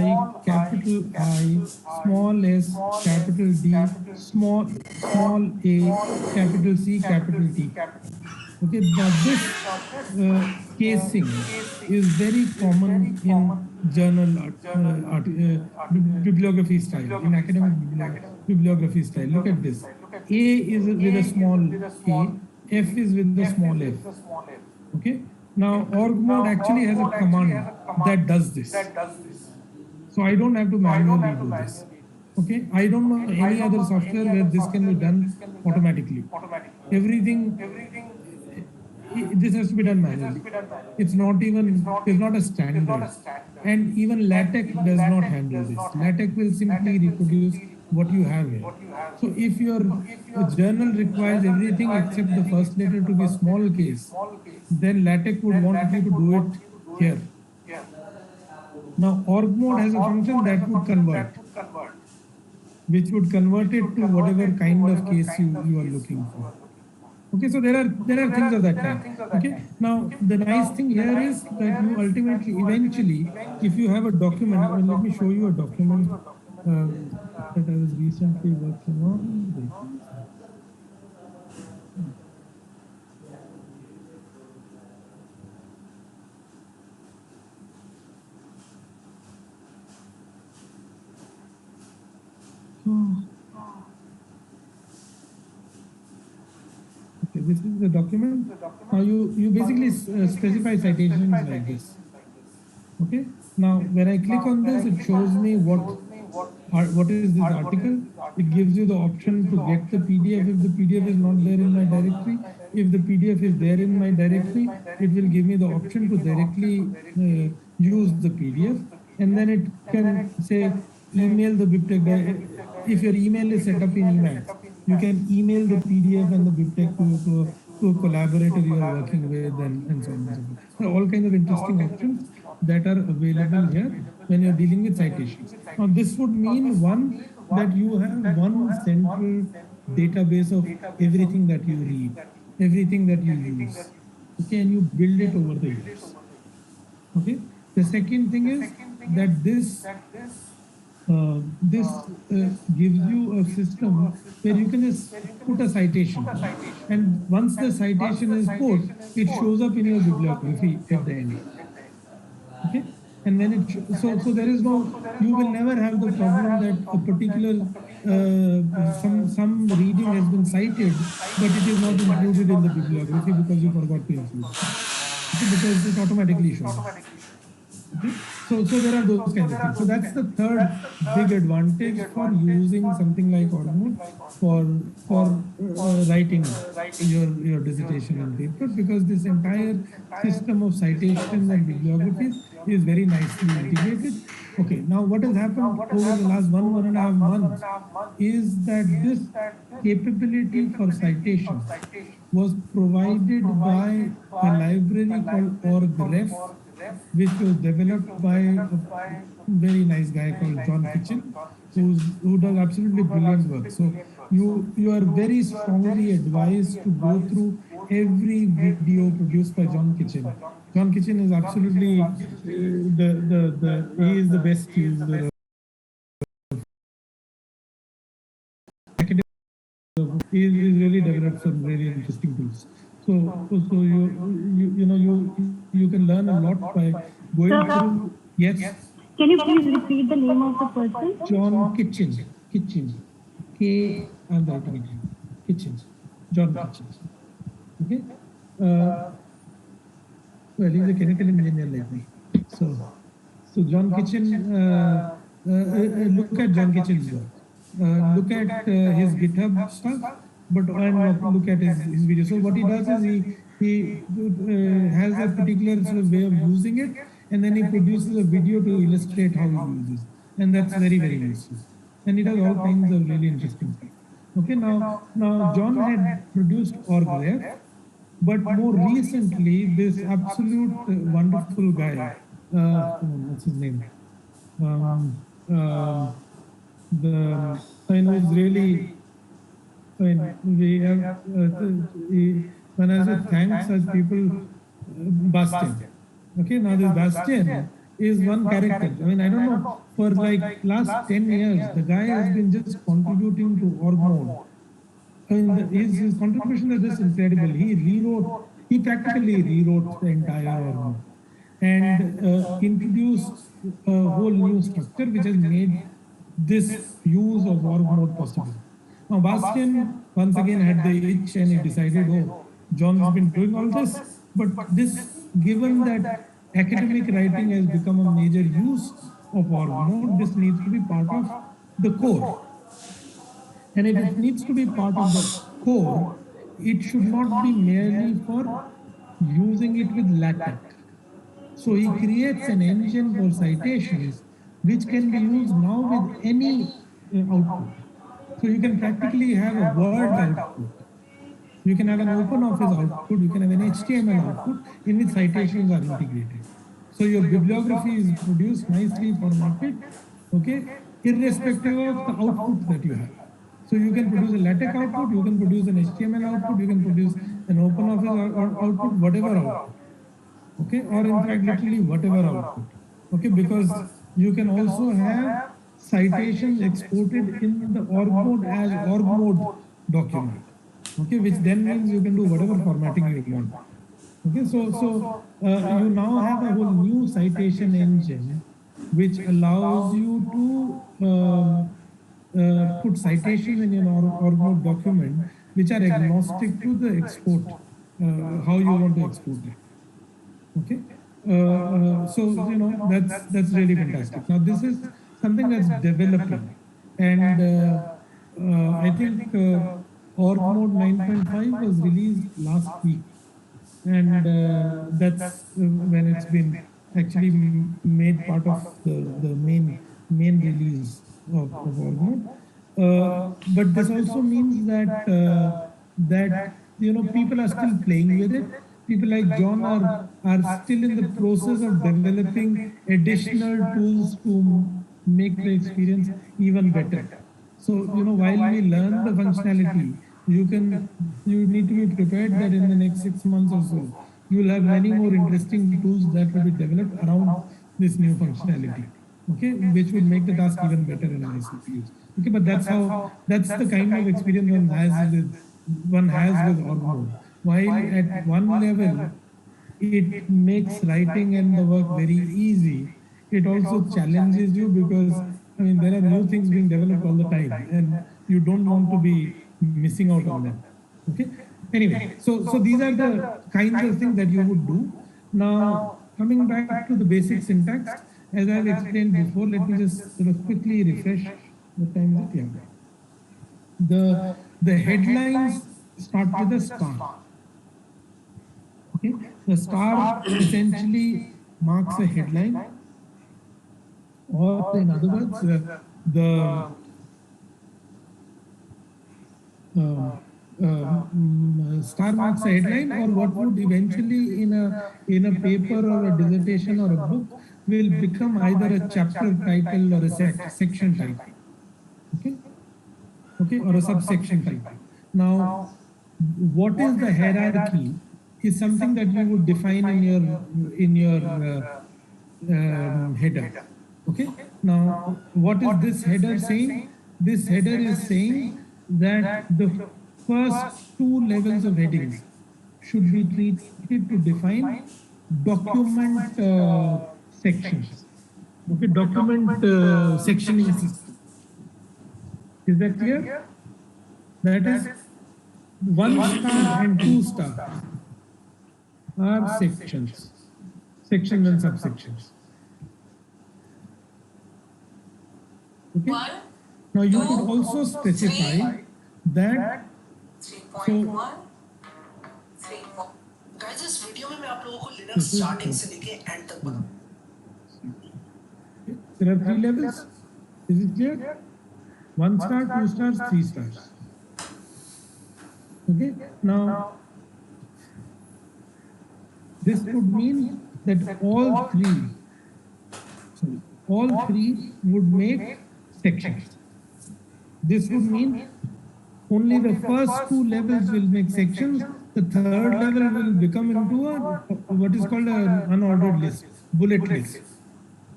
small s, capital D, small a, capital C, capital T. Okay, now this casing is very common in journal bibliography style, in academic bibliography style. Look at this. A is with a small a, F is with the small f. Okay. Now org mode actually has a command that does this. So I don't have to manually do this. Okay. I don't know any other software where this can be done automatically. Everything. This has to be done manually. It's not a standard. And even LaTeX does not handle this. LaTeX will simply reproduce what you have here. So if your journal requires everything except the first letter to be small case, then LaTeX would want you to do it here. Now org mode has a function that would convert, which would convert it to whatever kind of case you are looking for. Okay, so there are things of that kind. Okay, now the nice thing here is that you ultimately, eventually, if you have a document, let me show you a document that I was recently working on. Okay, this is the document. Now you basically specify citations like this. Okay. Now when I click on this, it shows me what is this article. It gives you the option to get the PDF if the PDF is not there in my directory. If the PDF is there in my directory, it will give me the option to directly use the PDF, and then it can say email the BibTeX. If your email is set up in Emacs, you can email the PDF and the BibTeX to a collaborator you are working with, and so on and so forth. There are all kinds of interesting options that are available here when you're dealing with citations. Now this would mean, one, that you have one central database of everything that you read, everything that you use. Okay, and you build it over the years. Okay. The second thing is that this gives you a system where you can just put a citation, and once the citation is put, it shows up in your bibliography at the end. Okay, and then so there is no, you will never have the problem that a particular some reading has been cited, but it is not included in the bibliography because you forgot to include it. Okay, because it automatically shows up. Okay? So there are those kinds of things. So that's the third big advantage for using something like Ormond for writing your dissertation and paper, because this entire system of citations and bibliographies is very nicely integrated. Okay, now what has happened over the last 1.5 months is that this capability for citation was provided by a library called OrgRef, which was developed by a very nice guy called John Kitchen, who does absolutely brilliant work. So you are very strongly advised to go through every video produced by John Kitchen. John Kitchen is absolutely he is the best user of academic. He's really developed some really interesting tools. So you can learn a lot by going through. Yes. Can you please repeat the name of the person? John Kitchen. K. I'm writing it here. Kitchen. John Kitchen. Okay. Well, he's a chemical engineer like me. So John Kitchen. Look at John Kitchen's work. Look at his GitHub stuff, but look at his video. So what he does is he has a particular sort of way of using it, and then he produces a video to illustrate how he uses, and that's very, very useful. And he does all kinds of really interesting things. Okay, now John had produced OrgRef, but more recently this absolute wonderful guy, what's his name? I know it's really, I mean, we have, when I say thank such people, Bastian. Okay, now this Bastian is one character. I mean, I don't know, for like last 10 years, the guy has been just contributing to Org-Mode. And his contribution is just incredible. He practically rewrote the entire Org-Mode and introduced a whole new structure which has made this use of Org-Mode possible. Now Bastian once again had the itch and he decided, oh, John's been doing all this, but this, given that academic writing has become a major use of Org-Mode, this needs to be part of the core. And if it needs to be part of the core, it should not be merely for using it with LaTeX. So he creates an engine for citations which can be used now with any output. So you can practically have a Word output. You can have an OpenOffice output. You can have an HTML output in which citations are integrated. So your bibliography is produced nicely formatted, okay, irrespective of the output that you have. So you can produce a LaTeX output, you can produce an HTML output, you can produce an OpenOffice output, whatever output, okay, or in fact literally whatever output, okay, because you can also have citations exported in the Org-Mode as Org-Mode document, okay, which then means you can do whatever formatting you want. Okay, so you now have a whole new citation engine which allows you to put citations in your Org-Mode document which are agnostic to the export, how you want to export it. Okay, so you know that's really fantastic. Now this is something that's developing, and I think Org-Mode 9.5 was released last week, and that's when it's been actually made part of the main release of Org-Mode. But this also means that that you know people are still playing with it. People like John are still in the process of developing additional tools to make the experience even better. So you know, while we learn the functionality, you need to be prepared that in the next 6 months or so, you will have many more interesting tools that will be developed around this new functionality. Okay, which will make the task even better in ICPUs. Okay, but that's the kind of experience one has with Org-Mode. While at one level, it makes writing and the work very easy, it also challenges you because, I mean, there are new things being developed all the time and you don't want to be missing out on them. Okay. Anyway, so these are the kinds of things that you would do. Now, coming back to the basic syntax, as I've explained before, let me just sort of quickly refresh. What time is it? Yeah. The headlines start with a star. Okay, the star essentially marks a headline, or in other words, star marks a headline, or what would eventually in a paper or a dissertation or a book will become either a chapter title or a section title. Okay, or a subsection title. Now, what is the hierarchy is something that we would define in your header. Okay. Now, what is this header saying? This header is saying that the first two levels of headings should be treated to define document sections. Okay, document sectioning system. Is that clear? That is 1 star and 2 stars are sections and subsections. Okay. Now you could also specify that. So guys, इस video में मैं आप लोगों को Linux starting से लेके and तक बताऊं. There are 3 levels. Is it clear? 1 star, 2 stars, 3 stars. Okay. Now, this would mean that all three would make sections. This would mean only the first 2 levels will make sections. The third level will become into what is called an unordered list, bullet list.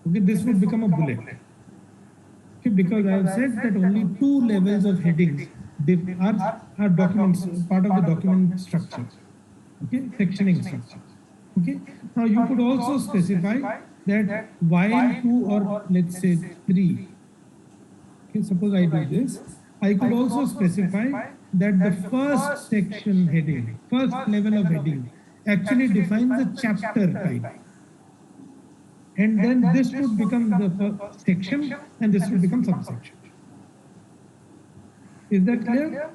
Okay, this would become a bullet. Okay, because I have said that only 2 levels of headings are documents, part of the document structure. Okay, sectioning structure. Okay, now you could also specify that while 2 or let's say 3. Okay, suppose I do this. I could also specify that the first section heading, first level of heading, actually defines the chapter title. And then this would become the first section and this would become subsection. Is that clear?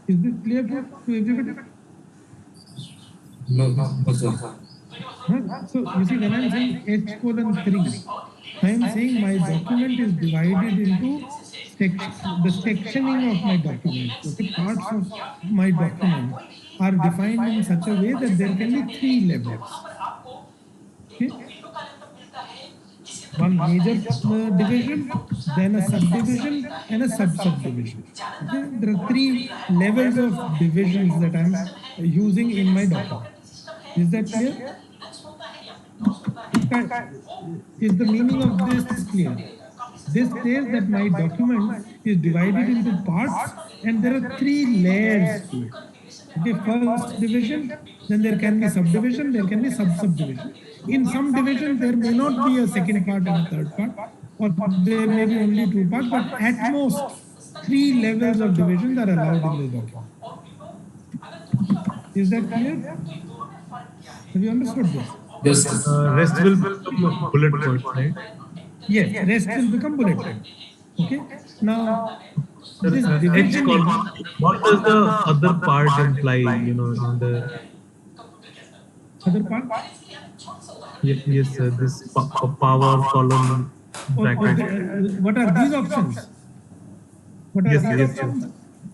Is this clear to everybody? No, sir. So you see, when I'm saying H:3, I am saying my document is divided into the sectioning of my document. Okay, parts of my document are defined in such a way that there can be 3 levels. Okay? One major division, then a subdivision, and a sub-subdivision. Okay? There are 3 levels of divisions that I'm using in my document. Is that clear? Is the meaning of this clear? This says that my document is divided into parts and there are 3 layers to it. Okay, first division, then there can be subdivision, there can be sub-subdivision. In some division, there may not be a second part and a third part, or there may be only 2 parts, but at most 3 levels of divisions are allowed in the document. Is that clear? Have you understood this? Yes. Rest will become bullet points, right? Yes, rest will become bullet point. Okay. Now, this H division. column. What does the other part imply? You know, in the Other part? yes, sir. This power column bracket. What are these options? What are Yes, these yes, options?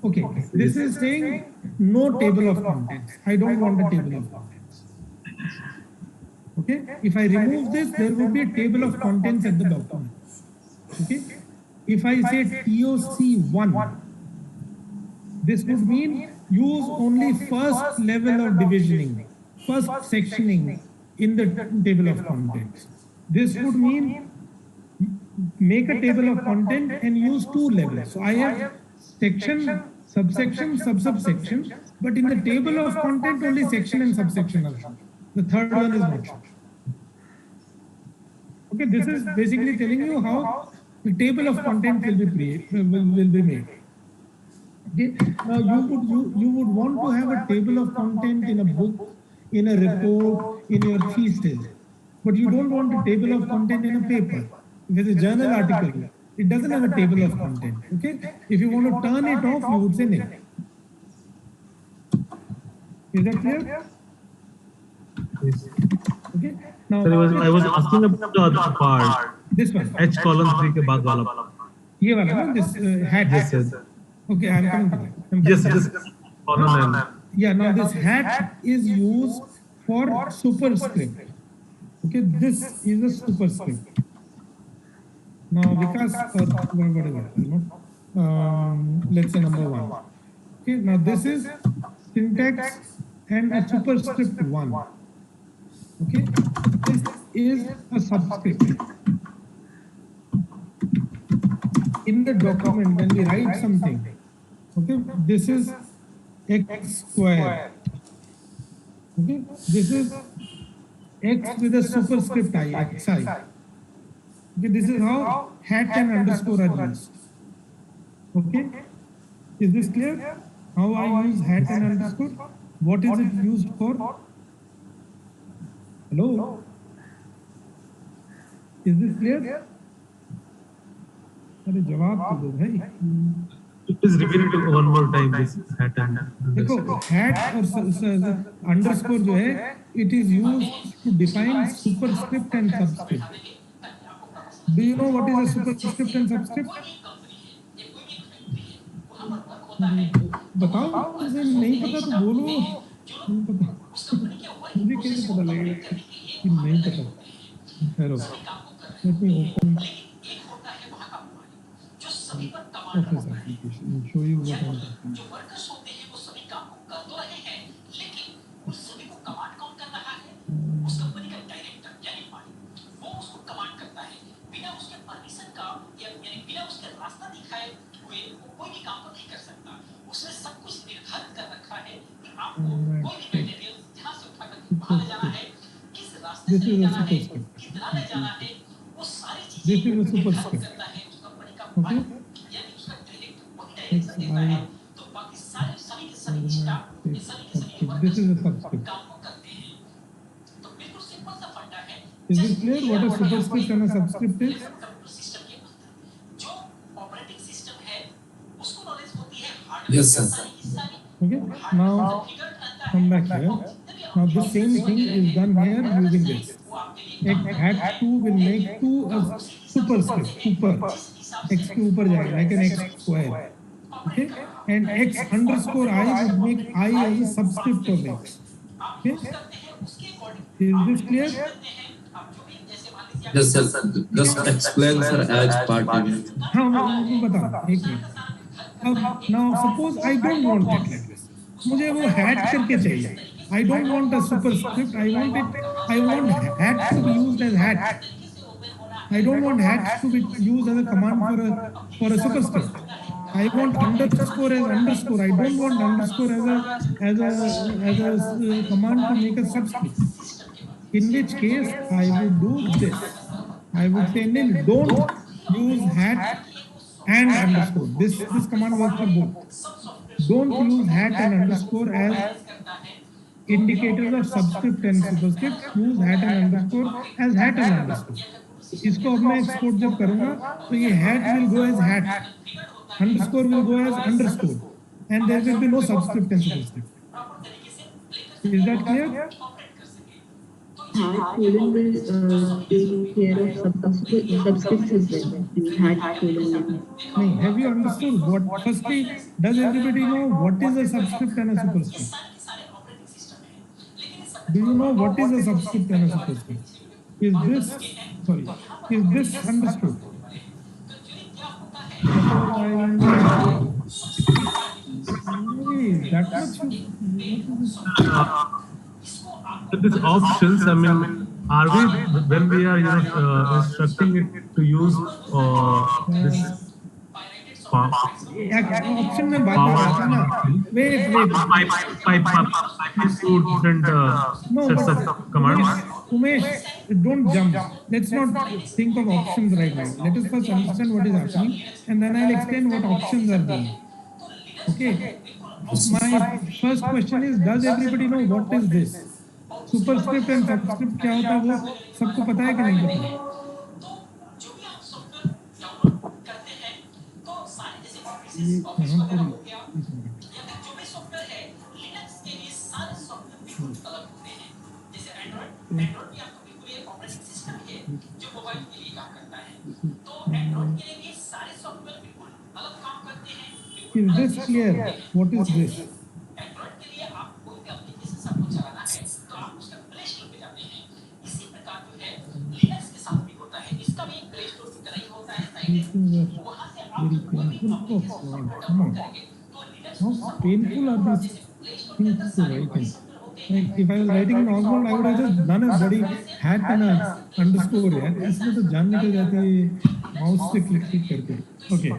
Okay, this is saying no table of contents. I don't want a table of contents. Okay, if I remove this, there would be a table of contents at the document. Okay, if I say TOC1, this would mean use only first level of divisioning, first sectioning in the table of contents. This would mean make a table of content and use 2 levels. So I have section, subsection, sub-subsection, but in the table of content only section and subsection are shown. The third one is not shown. Okay, this is basically telling you how the table of content will be made. Okay, now you would want to have a table of content in a book in a report, in your thesis, but you don't want a table of content in a paper. If it's a journal article, it doesn't have a table of content. Okay? If you want to turn it off, you would say nil. Is that clear? Yes. Okay. Now, Sir, I was asking about the other part. this one. H column 3 के बाद वाला. ये वाला ना, this hat. Yes, sir. Okay, I'm coming to that. Yes, yes. Column and Yeah, now this hat is used for superscript. Okay, this is a superscript. Now, Vikas or whatever, let's say number 1. Okay, now this is syntax and a superscript 1. Okay, this is a subscript. In the document, when we write something, okay, this is x square. Okay, this is x with a superscript I, xi. Okay, this is how hat and underscore are used. Okay, is this clear? How I use hat and underscore? What is it used for? Hello? Is this clear? अरे जवाब तो दो भाई. please repeat it one more time. This hat and देखो hat और underscore जो है, it is used to define superscript and subscript. Do you know what is a superscript and subscript? बताओ, मुझे नहीं पता तो बोलो. नहीं पता, मुझे कैसे पता लगेगा कि नहीं पता. Hello. Let me open Office application and show you what I'm talking about. This is a superscript. This is a superscript. Okay? This is a subscript. Is it clear what a superscript and a subscript is? Yes, sir. Okay, now come back here. Now the same thing is done here using this. Hat 2 will make 2 a superscript, super. X के ऊपर जाएगा, like an x square. Okay, and x underscore I would make I as a subscript of x. Okay, is this clear? Yes, sir. Just explain, sir, as part again. हाँ, मैं बताऊँ, एक minute. अब now suppose I don't want it like this. मुझे वो hat करके चाहिए. I don't want a superscript. I want hat to be used as hat. I don't want hat to be used as a command for a superscript. I want underscore as underscore. I don't want underscore as a command to make a subscript. In which case I would do this. I would say nil. Don't use hat and underscore. This command works for both. Don't use hat and underscore as indicators of subscript and superscript. Use hat and underscore as hat and underscore. इसको अब मैं export जब करूंगा तो ये hat will go as hat, underscore will go as underscore, and there will be no subscript and superscript. Is that clear? Hat colon will take care of subscripts as well. Hat colon. No, have you understood what? Firstly, does everybody know what is a subscript and a superscript? Do you know what is a subscript and a superscript? Is this understood? That much. these options, I mean, are we when we are instructing it to use this option में बात कर रहा था ना. Wait. Two different sets of commands. Umesh, don't jump. Let's not think of options right now. Let us first understand what is happening, and then I'll explain what options are being. Okay. My first question is, does everybody know what is this? Superscript and subscript क्या होता है वो सबको पता है कि नहीं पता? जो भी आप सॉफ्टवेयर डाउनलोड करते हैं तो सारे जैसे ऑफिस ये ऑफिस कहाँ वगैरह पर हो गया या फिर जो भी सॉफ्टवेयर है लिनक्स के लिए सारे सॉफ्टवेयर बिल्कुल अलग होते हैं। जैसे एंड्रॉइड भी आपको बिल्कुल एक ऑपरेटिंग सिस्टम है जो मोबाइल के लिए काम करता है, तो एंड्रॉइड के लिए भी सारे सॉफ्टवेयर बिल्कुल अलग काम करते हैं। Is this clear? What is this? Android के लिए आप कोई भी एप्लीकेशन आपको चलाना है तो आप उसका प्ले स्टोर पे जाते हैं। इसी प्रकार जो है लिनक्स के साथ भी होता है, इसका भी एक प्ले स्टोर की तरह ही होता है। वहां से आप Very कोई भी painful. Oh God, come on. How painful are these things to write in? Like if I was writing in Oxford, I would have just done a bloody hat and a underscore यार, इसमें तो जान निकल जाती है mouse से click करके। Okay,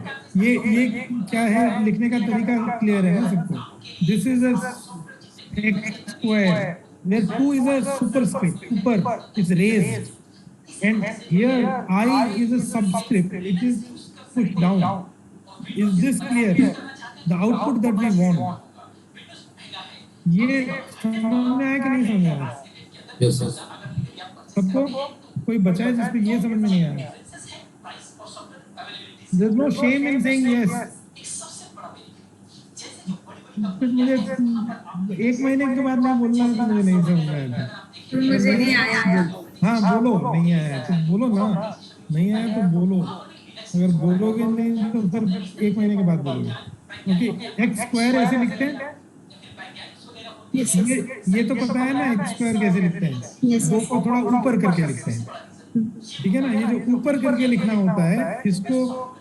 ये क्या है लिखने का तरीका क्लियर है ना सबको? This is a x square where 2 is a superscript, ऊपर is raised, and here I is a subscript, it is pushed down. Is this clear? The output that we want. ये समझ में आया कि नहीं समझ में आया? Yes, sir. सबको कोई बचा है जिसको ये समझ में नहीं आया? There's no shame in saying yes. फिर मुझे 1 महीने के बाद नहीं बोलना कि मुझे नहीं समझ में आया था। मुझे नहीं आया। हाँ बोलो नहीं आया तो बोलो ना, नहीं आया तो बोलो। अगर बोलोगे नहीं तो फिर 1 महीने के बाद बोलोगे। ओके, एक्स स्क्वायर ऐसे लिखते हैं, ये तो पता है ना एक्स स्क्वायर कैसे लिखते हैं? दो को थोड़ा ऊपर करके लिखते हैं, ठीक है ना? ये जो ऊपर करके लिखना होता है इसको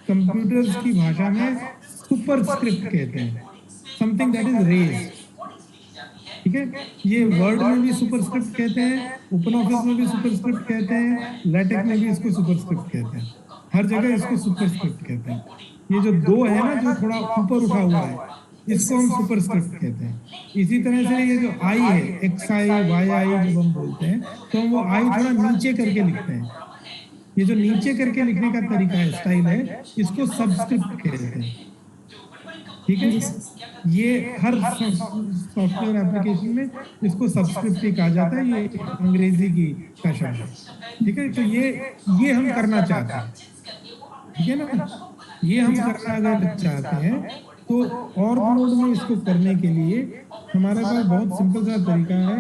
कंप्यूटर्स की भाषा में सुपरस्क्रिप्ट कहते हैं, समथिंग दैट इज रेज्ड, ठीक है? ये वर्ड में भी सुपरस्क्रिप्ट कहते हैं, ओपन ऑफिस में भी सुपरस्क्रिप्ट कहते हैं, लैटेक्स में भी इसको सुपरस्क्रिप्ट कहते हैं, हर जगह इसको सुपरस्क्रिप्ट कहते हैं। ये जो दो है ना जो थोड़ा ऊपर उठा हुआ है इसको हम सुपरस्क्रिप्ट कहते हैं। इसी तरह से ये जो आई है एक्स आई वाई आई जब हम बोलते हैं तो हम वो आई थोड़ा नीचे करके लिखते हैं। ये जो नीचे करके लिखने का तरीका है, स्टाइल है, इसको सबस्क्रिप्ट कहते हैं, ठीक है? ये हर सॉफ्टवेयर एप्लीकेशन में इसको सबस्क्रिप्ट ही कहा जाता है, ये अंग्रेजी की का शब्द है, ठीक है? तो ये हम करना चाहते हैं, ठीक है ना? ये हम करना अगर चाहते हैं तो और मोड में इसको करने के लिए हमारे पास बहुत सिंपल सा तरीका है।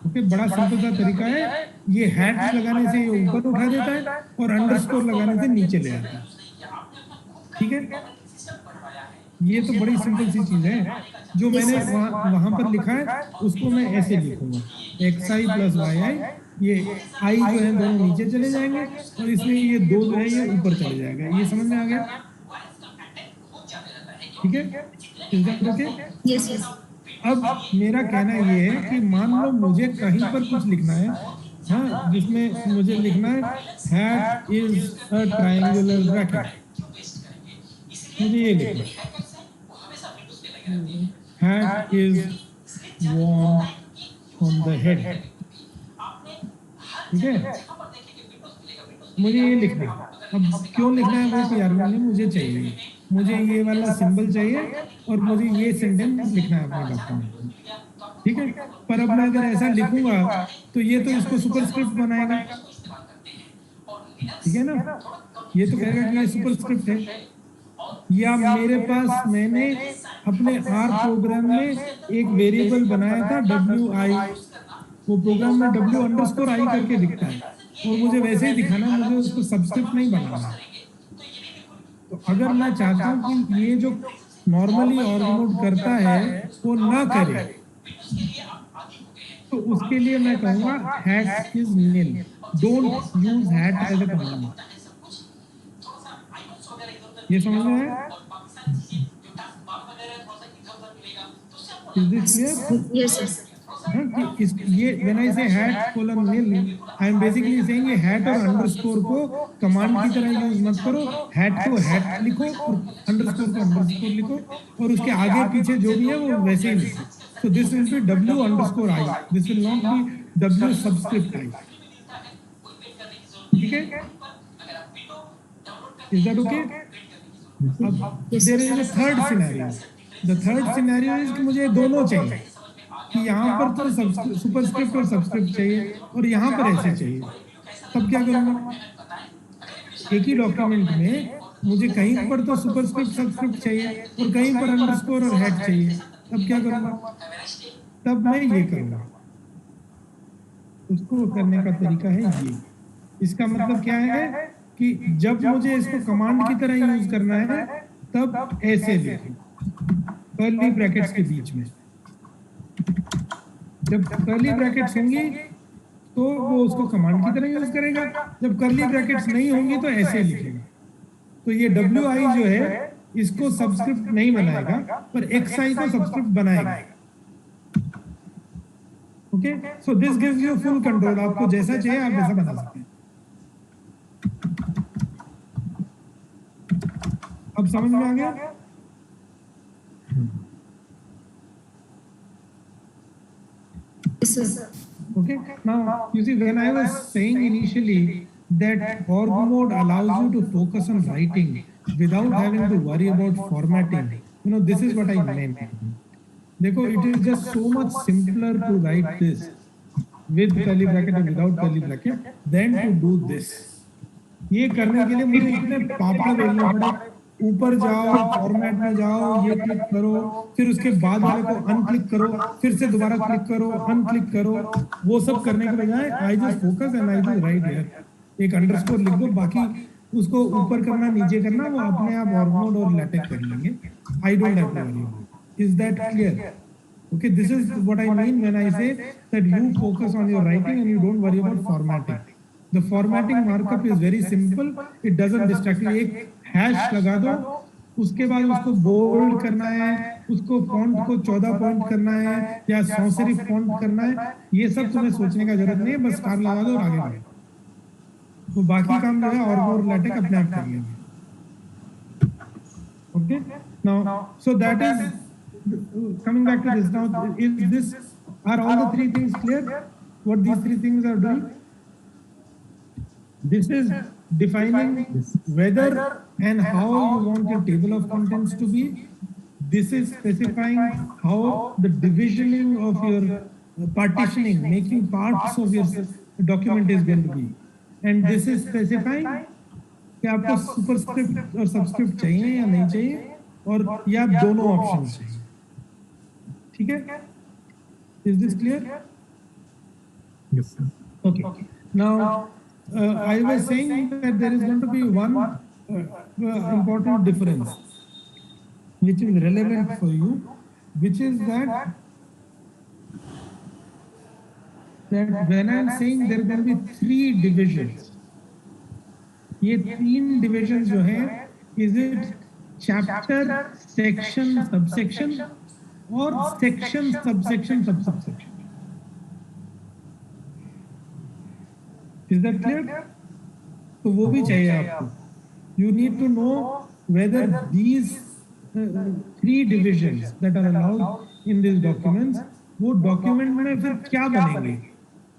ओके, बड़ा सिंपल सा तरीका है, ये हैट लगाने से ये ऊपर उठा देता है और अंडरस्कोर लगाने से नीचे ले आता है, ठीक है? ये तो बड़ी सिंपल सी चीज है। जो मैंने वहां पर लिखा है उसको मैं ऐसे लिखूंगा, एक्स आई प्लस वाई आई, ये आई जो है दोनों नीचे चले जाएंगे और इसमें ये दो जो है ये ऊपर चले जाएगा। ये समझ में आ गया, ठीक है? Yes yes. अब मेरा कहना ये है कि मान लो मुझे कहीं पर कुछ लिखना है, हाँ, जिसमें मुझे लिखना है hat is a triangular bracket, मुझे ये लिखना है hat is worn on the head, ठीक है? मुझे ये लिखना है। अब क्यों लिखना है वो कोई आर्गुमेंट नहीं, मुझे चाहिए, मुझे ये वाला सिंबल चाहिए और मुझे ये सेंटेंस लिखना है अपने डॉक्यूमेंट में, ठीक है? पर अब मैं अगर ऐसा लिखूंगा तो ये तो इसको सुपरस्क्रिप्ट बनाएगा, ठीक है ना? ये तो कहेगा कि ये सुपरस्क्रिप्ट है। या मेरे पास मैंने अपने आर प्रोग्राम में एक वेरिएबल बनाया था WI, वो प्रोग्राम में W अंडरस्कोर आई करके दिखता है और मुझे वैसे ही दिखाना, मुझे उसको सबस्क्रिप्ट नहीं बनाना। तो अगर मैं चाहता हूँ कि ये जो नॉर्मली ऑर्गनोड करता है वो ना करे तो उसके लिए मैं कहूँगा hat is nil, don't use hat as a command. ये समझ में आया? Is this clear? Yes yes. ये when I say hat colon nil, I am basically saying ये hat और अंडरस्कोर को कमांड की तरह यूज मत करो। हैट को हैट लिखो और अंडरस्कोर को अंडरस्कोर लिखो और उसके आगे पीछे जो भी है वो वैसे ही लिखो। So this will be W underscore I. This will not be W subscript I. ठीक है? Is that okay? There is a third scenario. The third scenario is कि मुझे दोनों चाहिए, कि यहाँ पर तो सुपरस्क्रिप्ट और सब्सक्रिप्ट चाहिए और यहाँ पर ऐसे चाहिए, तब क्या करूँगा? एक ही डॉक्यूमेंट में मुझे कहीं पर तो सुपरस्क्रिप्ट सब्सक्रिप्ट चाहिए और कहीं पर अंडरस्कोर और हेड चाहिए, तब क्या करूँगा? तब मैं ये करूँगा। उसको करने का तरीका है ये। इसका मतलब क्या है कि जब मुझे इसको कमांड की तरह यूज करना है तब ऐसे लिखें, कर्ली ब्रैकेट्स के बीच में। जब कर्ली ब्रैकेट्स होंगी तो वो उसको कमांड की तरह यूज करेगा, जब कर्ली ब्रैकेट्स नहीं होंगी तो ऐसे लिखेगा। तो ये WI जो है इसको सब्सक्रिप्ट नहीं बनाएगा पर XI को सब्सक्रिप्ट बनाएगा। Okay, so this gives you full control. आपको जैसा चाहिए आप वैसा बना सकते हैं। अब समझ में आ गया? Okay, now you see, when I was saying initially that org mode allows you to focus on writing without having to worry about formatting, you know, this is what I meant. देखो, it is just so much simpler to write this with curly bracket and without curly bracket than to do this. ये करने के लिए मुझे इतने पापड़ बेलने पड़े, ऊपर जाओ, फॉर्मेट में जाओ, ये क्लिक करो, फिर उसके बाद वाले को अनक्लिक करो, फिर से दोबारा क्लिक करो, अनक्लिक करो, वो सब करने के बजाय I just focus and I just right here. एक अंडरस्कोर लिख दो, बाकी उसको ऊपर करना नीचे करना वो अपने आप ऑर्गनोड और लैटेक्स कर लेंगे। I don't have to worry. Is that clear? Okay, this is what I mean when I say that you focus on your writing and you don't worry about formatting. The formatting markup is very simple. It doesn't distract you. एक hash लगा दो, उसके बाद उसको bold करना है, उसको font को 14 पॉइंट करना है या sans serif फॉन्ट करना है, ये सब तुम्हें सोचने का जरूरत नहीं है, बस स्टार लगा दो और आगे बढ़ो। तो बाकी काम जो है और लैटेक्स अपने आप कर लेंगे। Okay, now so that is coming back to this. Now, is this, are all the three things clear? What these three things are doing? This is defining whether and how you want your table of contents to be. This is specifying how the divisioning of your partitioning, making parts of your document is going to be. And this is specifying कि आपको superscript और subscript चाहिए या नहीं चाहिए, और या दोनों ऑप्शन चाहिए। ठीक है? Is this clear? Yes, sir. Okay. Now, I was saying that there is going to be one important difference which is relevant for you, which is that when I am saying there will be 3 divisions, ये 3 divisions जो है, is it chapter, section, subsection, और section, subsection, subsection? Is that clear? तो वो भी चाहिए आपको. You need to know whether these 3 divisions that are allowed in these documents, वो document में फिर क्या बनेंगे?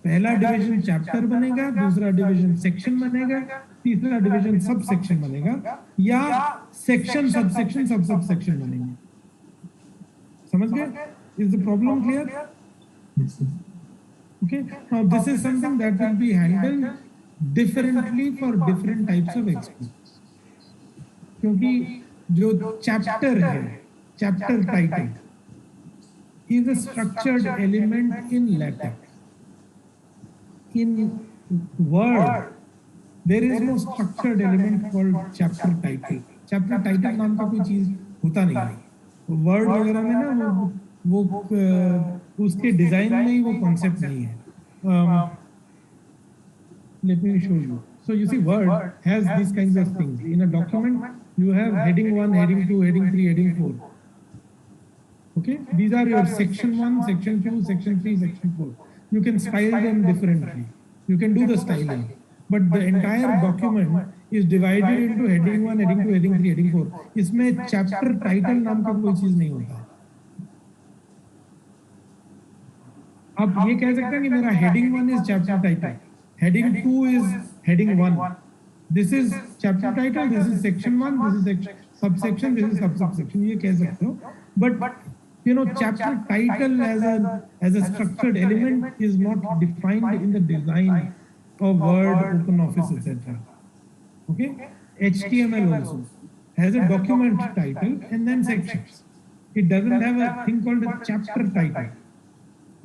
पहला डिवीजन चैप्टर बनेगा, दूसरा डिवीजन सेक्शन बनेगा, तीसरा डिवीजन सब सेक्शन बनेगा, या सेक्शन सबसेक्शन सब सबसेक्शन बनेंगे। समझ गए? Is the problem clear? Okay. Now this is something that will be handled differently for different types of experts. क्योंकि जो चैप्टर है, chapter title is a structured element in LaTeX. In Word, there is no structured element called chapter title. Chapter title नाम का कोई चीज होता नहीं है. Word वगैरह में ना वो उसके डिजाइन में ही वो कॉन्सेप्ट नहीं है. Let me show you. So you see, Word has these kinds of things. In a document, you have heading 1, heading 2, heading 3, heading 4. Okay, these are your section 1, section 2, section 3, section 4. You can style them differently. You can do the styling, but the entire document is divided into heading 1, heading 2, heading 3, heading 4. इसमें chapter title नाम का कोई चीज नहीं होता है. आप ये कह सकते हैं कि मेरा heading 1 is chapter title, heading 2 is heading 1. This is chapter title, this is section 1, this is subsection, this is subsection. ये कह सकते हो, but chapter title as a structured element is not defined in the design of Word, OpenOffice, etc. Okay, HTML also has a document title and then sections. It doesn't have a thing called a chapter title.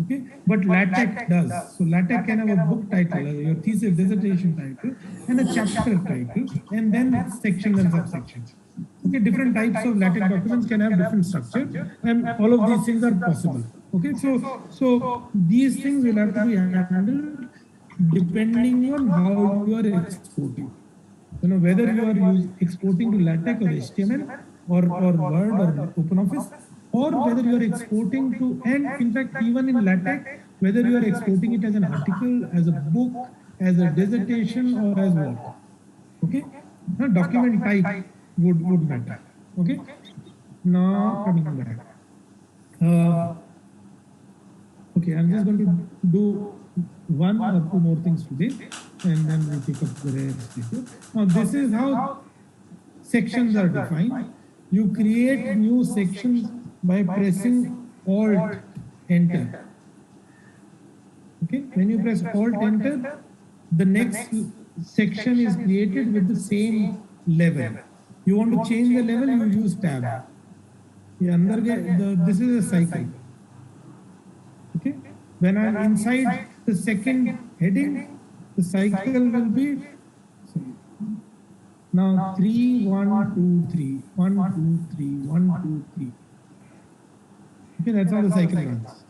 Okay, but LaTeX does. So LaTeX can have a book title, your thesis dissertation title, and a chapter title, and then sections and subsections. Okay, different types of LaTeX documents can have different structure, and all of these things are possible. Okay, so these things will have to be handled depending on how you are exporting. Whether you are exporting to LaTeX or HTML or Word or OpenOffice, or whether you are exporting to, and in fact, even in LaTeX, whether you are exporting it as an article, as a book, as a dissertation, or as what. Okay, now document type would matter. Okay, now coming back. Okay, I'm just going to do one or two more things today, and then we'll pick up the rest later. Now, this is how sections are defined. You create new sections by pressing Alt Enter. Okay, when you press Alt Enter, the next section is created with the same level. You want to change the level, you use Tab. This is a cycle. Okay, when I'm inside the second heading, the cycle will be now 3, 1, 2, 3, 1, 2, 3, 1, 2, 3. Okay, that's how the cycle runs.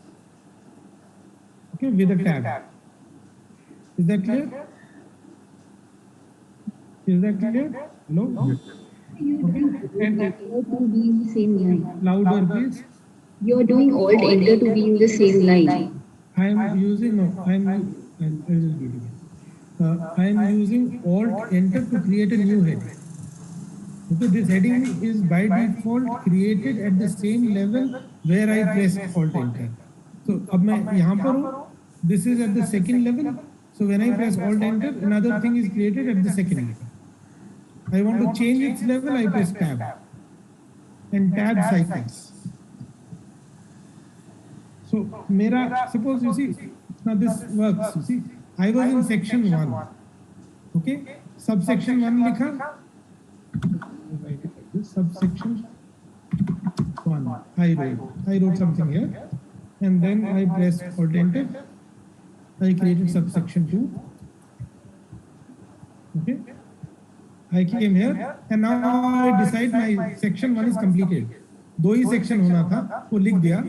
Okay, with a tab. Is that clear? Is that clear? Hello? You to be in the same line. Louder, please. You are doing Alt Enter to be in the same line. I'm using Alt Enter to create a new heading. Okay, this heading is by default created at the same level where I press Alt Enter. So अब मैं यहाँ पर हूँ. This is at the second level. So when I press Alt Enter, another thing is created at the second level. I want to change its level, I press Tab. And Tab cycles. So suppose you see, now this works, you see. I was in section 1. Okay, subsection 1 likha. Subsection 1. I wrote something here, and then I pressed Alt Enter. I created subsection 2. Okay, I came here, and now I decide my section 1 is completed. 2 he section होना था, वो लिख दिया.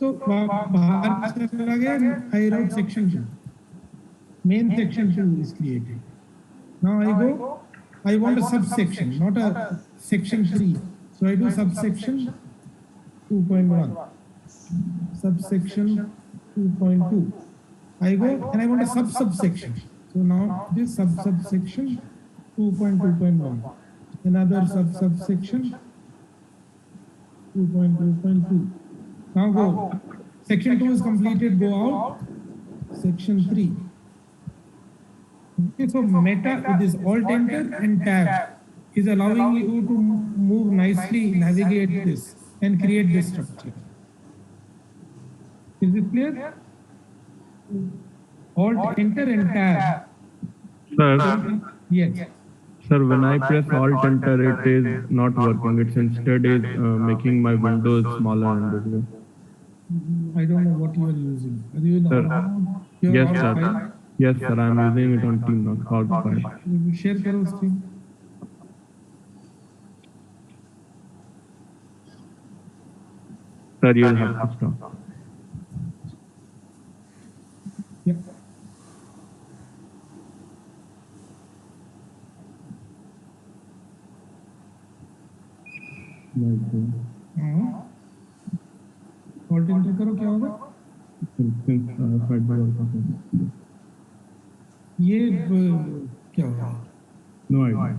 तो बाहर चला गया. I wrote section 2. Main section 2 is created. Now I go. I want a subsection, not a section 3. So I do subsection 2.1. Subsection 2.2. I go and I want a subsection. So now this subsection 2.2.1. Another subsection 2.2.2. Now go. Section 2 is completed, go out. Section 3. Okay, so Meta with this Alt Enter and Tab is allowing you to move nicely, navigate this, and create this structure. Is it clear? Alt Enter and Tab. Sir, Yes. sir, when I press Alt Enter, it is not working. It's instead is making my windows smaller and bigger. I don't know what you are using. Are you in Sir, yes, sir. Yes, sir. I'm using it on Team Cloud File. Share karo screen. Sir, you'll have to stop. Yeah. Alt Enter करो क्या होगा? ये क्या होगा? No idea.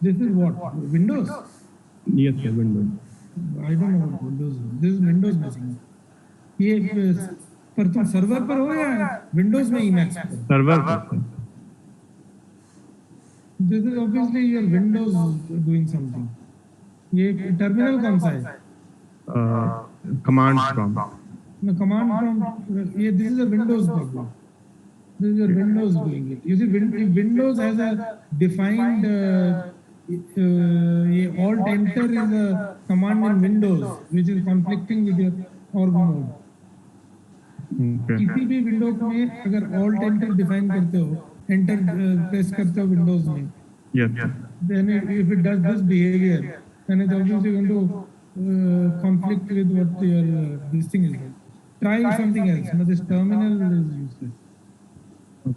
This is what? Windows? Yes, sir, Windows. I don't know what Windows is. This is Windows messaging. ये पर तुम server पर हो या Windows में Emacs पर? Server पर, sir. This is obviously your Windows doing something. ये टर्मिनल कौन सा है? commands prompt. The command prompt, yeah, this is a Windows problem. This is your Windows doing it. You see, if Windows has a defined Alt Enter is a command in Windows, which is conflicting with your org mode. Okay. किसी भी window में अगर Alt Enter define करते हो, Enter press करते हो Windows में, Yes. then if it does this behavior, then it's obviously going to conflict with what your this thing is. Try something else. No, this terminal is useless.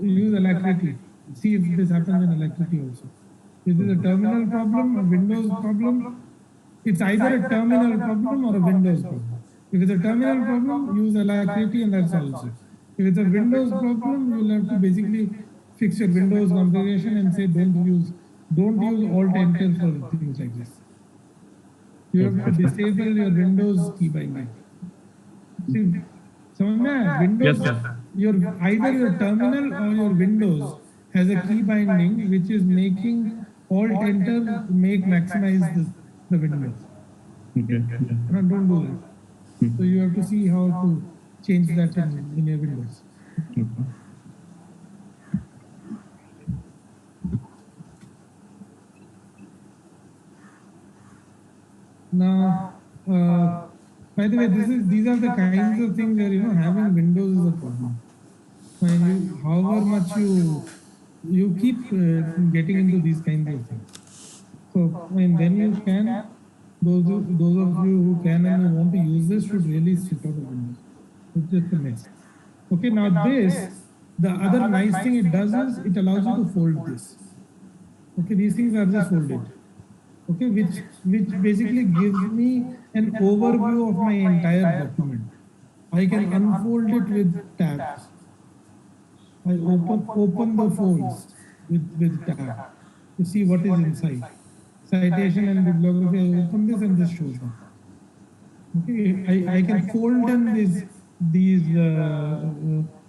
Use Alacrity. See if this happens in Alacrity also. This is a terminal problem, a Windows problem. It's either a terminal problem or a Windows problem. If it's a terminal problem, use Alacrity and that solves it. If it's a Windows problem, you'll have to basically fix your Windows configuration and say don't use Alt Enter for things like this. You have to disable your Windows key binding. See, Windows, Yes, sir. either your terminal or your Windows has a key binding which is making Alt Enter maximize the Windows. Okay. No, don't do that. So you have to see how to change that in your Windows. Okay. Now, by the way, these are the kinds of things where having Windows is a problem. And however much you keep getting into these kinds of things. So when you can, those of you who can and who want to use this should really switch out of Windows. It's just a mess. Okay, now the other nice thing it does is it allows you to fold this. Okay, these things are just folded. Okay, which basically gives me an overview of my entire document. I can unfold it with tabs. I open the folds with tab to see what is inside. Citation and bibliography, I open this and this shows them. Okay, I can fold in these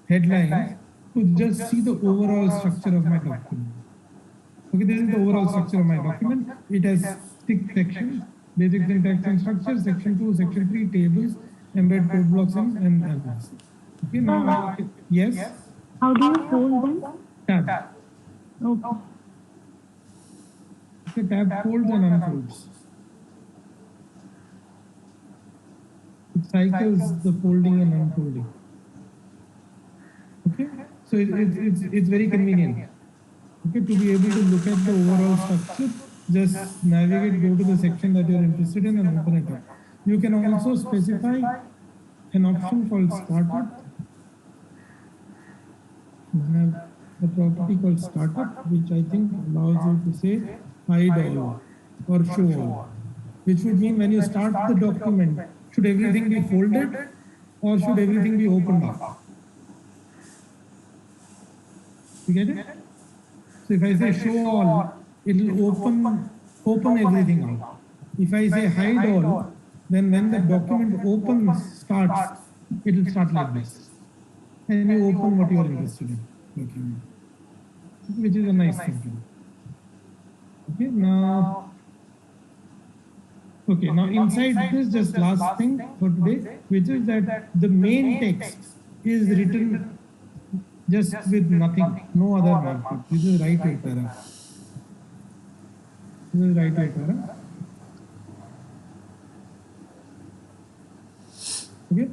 headlines to just see the overall structure of my document. Okay, this is the overall structure of my document. It has 6 sections: basic syntax and structure, section 2, section 3, tables, embed code blocks, and others. Okay, now, yes? How do you fold them? Tab. Okay. Okay, tab folds and unfolds. It cycles the folding and unfolding. Okay, so it's very convenient. Okay, to be able to look at the overall structure, just navigate, go to the section that you're interested in and open it up. You can also specify an option called startup. You have a property called startup, which I think allows you to say hide all or show all, which would mean when you start the document, should everything be folded or should everything be opened up? You get it? So if I say show all, it will open everything out. If I say hide all, then when the document starts, it will start like this. And you open what you are interested in, document, which is a nice thing. Okay, now inside this, just last thing for today, which is that the main text is written just with nothing, no other markup. This is right way para. This is right way para. Okay.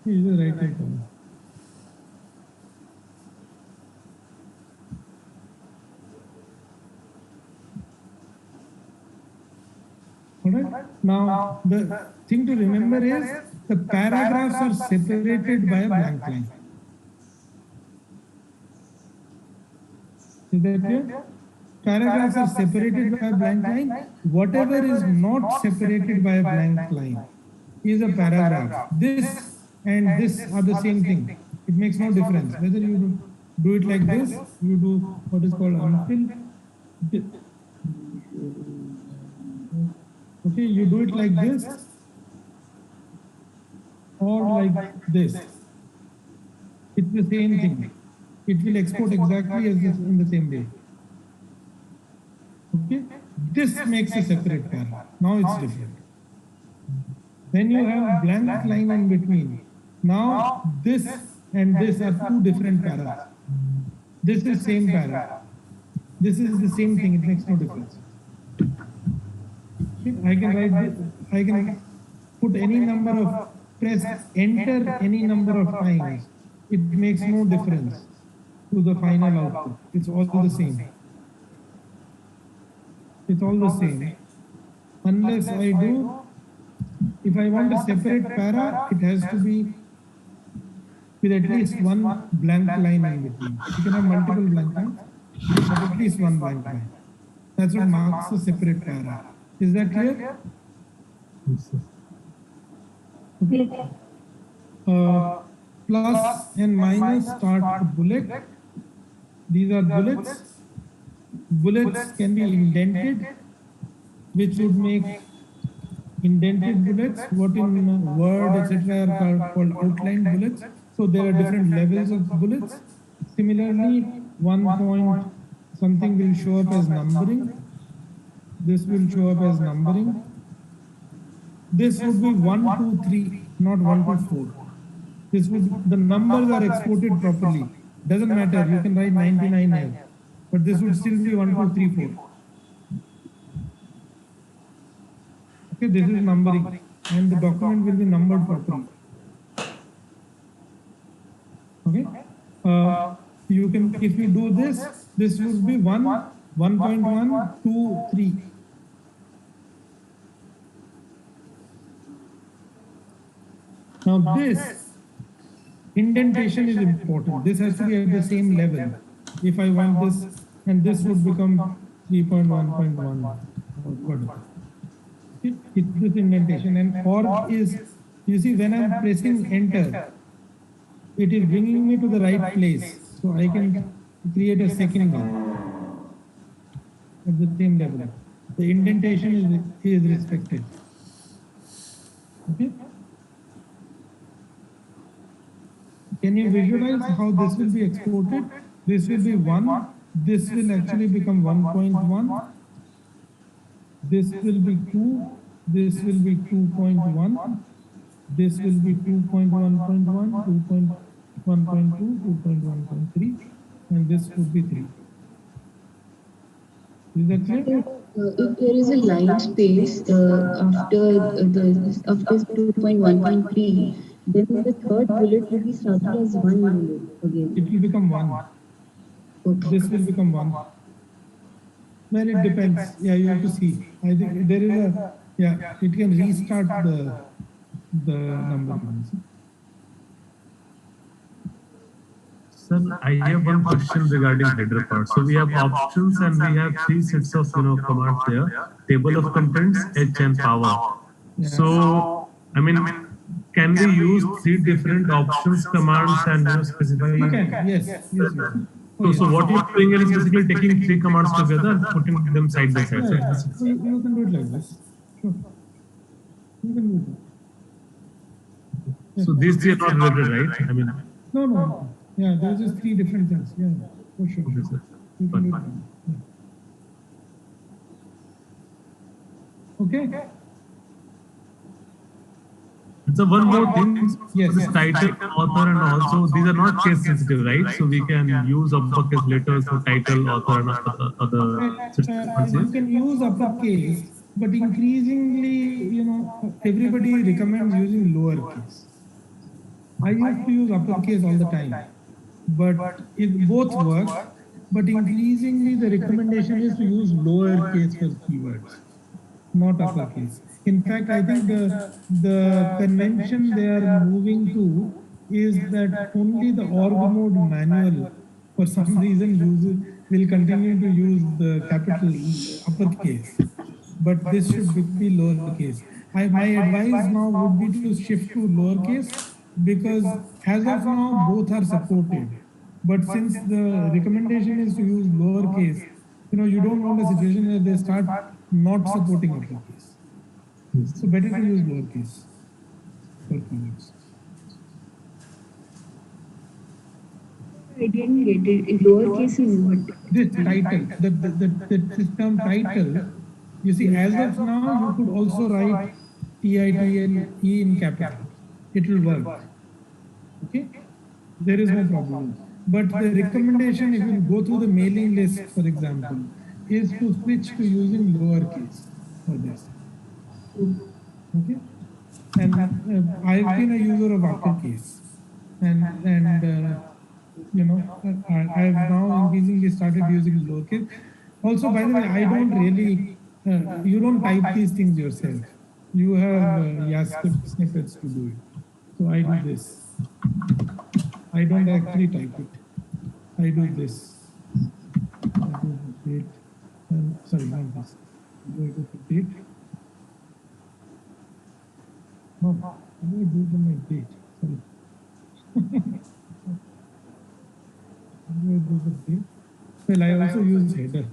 This is right way para. Alright. Now the thing to remember is the paragraphs are separated by a blank line. Is that clear? Paragraphs are separated by a blank line. Whatever is not separated by a blank line is a paragraph. This and this are the same thing. It makes no difference whether you do it like this, you do what is called unfill. Okay, you do it like this or like this. the same thing. It will export exactly as this in the same way. Okay, this makes a separate para. Now it's different. Then you have blank line in between. Now this and this are two different paras. This is same para. This is the same thing. It makes no difference. Okay? I can write this. I can put any number of press enter any number of times. It makes no difference to the final output. It's all the same. It's all the same. Unless I do, if I want a separate para, it has to be with at least one blank line in between. You can have multiple blank lines, but at least one blank line. That's what marks a separate para. Is that clear? Okay. Plus and minus start a bullet. These are bullets. Bullets can be indented, which would make indented bullets, what in Word, etc. are called outline bullets. So there are different levels of bullets. Similarly, 1 point something will show up as numbering. This will show up as numbering. This would be 1, 2, 3, not 1, 2, 4. This would, the numbers are exported properly. Doesn't matter, you can write 99 here. But this would still be 1, 2, 3, 4. Okay, this is numbering. And the document will be numbered properly. Okay. You can, if you do this, this would be 1, 1.1, 2, 3. Now this indentation is important. This has to be at the same level. If I want this, and this would become 3.1.1 or whatever. It's this indentation, and or is, you see, when I'm pressing enter, it is bringing me to the right place. So I can create a second one at the same level. The indentation is respected. Okay. Can you visualize how this will be exported? This will be 1. This will actually become 1.1. This will be 2. This will be 2.1. This will be 2.1.1, 2.1.2, 2.1.3, and this would be 3. Is that clear? If there is a line space after 2.1.3, then the third bullet will be started as 1 bullet again. It will become 1. Okay. This will become 1. Well, it depends. Yeah, you have to see. I think there is a, yeah, it can restart the number. Sir, I have one question regarding header part. So we have options and we have 3 sets of commands there. Table of contents, H and power. Yeah. So I mean, can we use 3 different options commands and specify? You can, yes. So what you're doing is basically taking 3 commands together and putting them side by side. Yeah. So you can do it like this. Sure. You can do it. So these 3 are not related, right? I mean, No. Yeah, there's just 3 different things. Yeah, for sure. okay, sir. You can do it. Yeah. Okay. So one more thing, Yes. this title, author, and also these are not case sensitive, right? So we can use uppercase letters for title, author, and other. You can use uppercase, but increasingly, everybody recommends using lowercase. I used to use uppercase all the time, but it both work. But increasingly, the recommendation is to use lowercase for keywords, not uppercase. In fact, I think the convention they are moving to is that only the org mode manual, for some reason, will continue to use the capital uppercase, but this should be lowercase. My advice now would be to shift to lowercase, because as of now both are supported. But since the recommendation is to use lowercase, you don't want a situation where they start not supporting uppercase. So better to use lowercase for keywords. I didn't get it. Lowercase in what? This title, the system title, you see, as of now, you could also write TITLE in capital. It will work. Okay? There is no problem. But the recommendation, if you go through the mailing list, for example, is to switch to using lowercase for this. Okay? And I've been a user of uppercase. You know, I've now increasingly started using lowercase. Also, by the way, I don't really, you don't type these things yourself. You have JavaScript snippets to do it. So I do this. I don't actually type it. I do this. I do the date. Sorry, not this. I do the date. No, how do I do my date? Sorry. How do I do the date? Well, I also use header.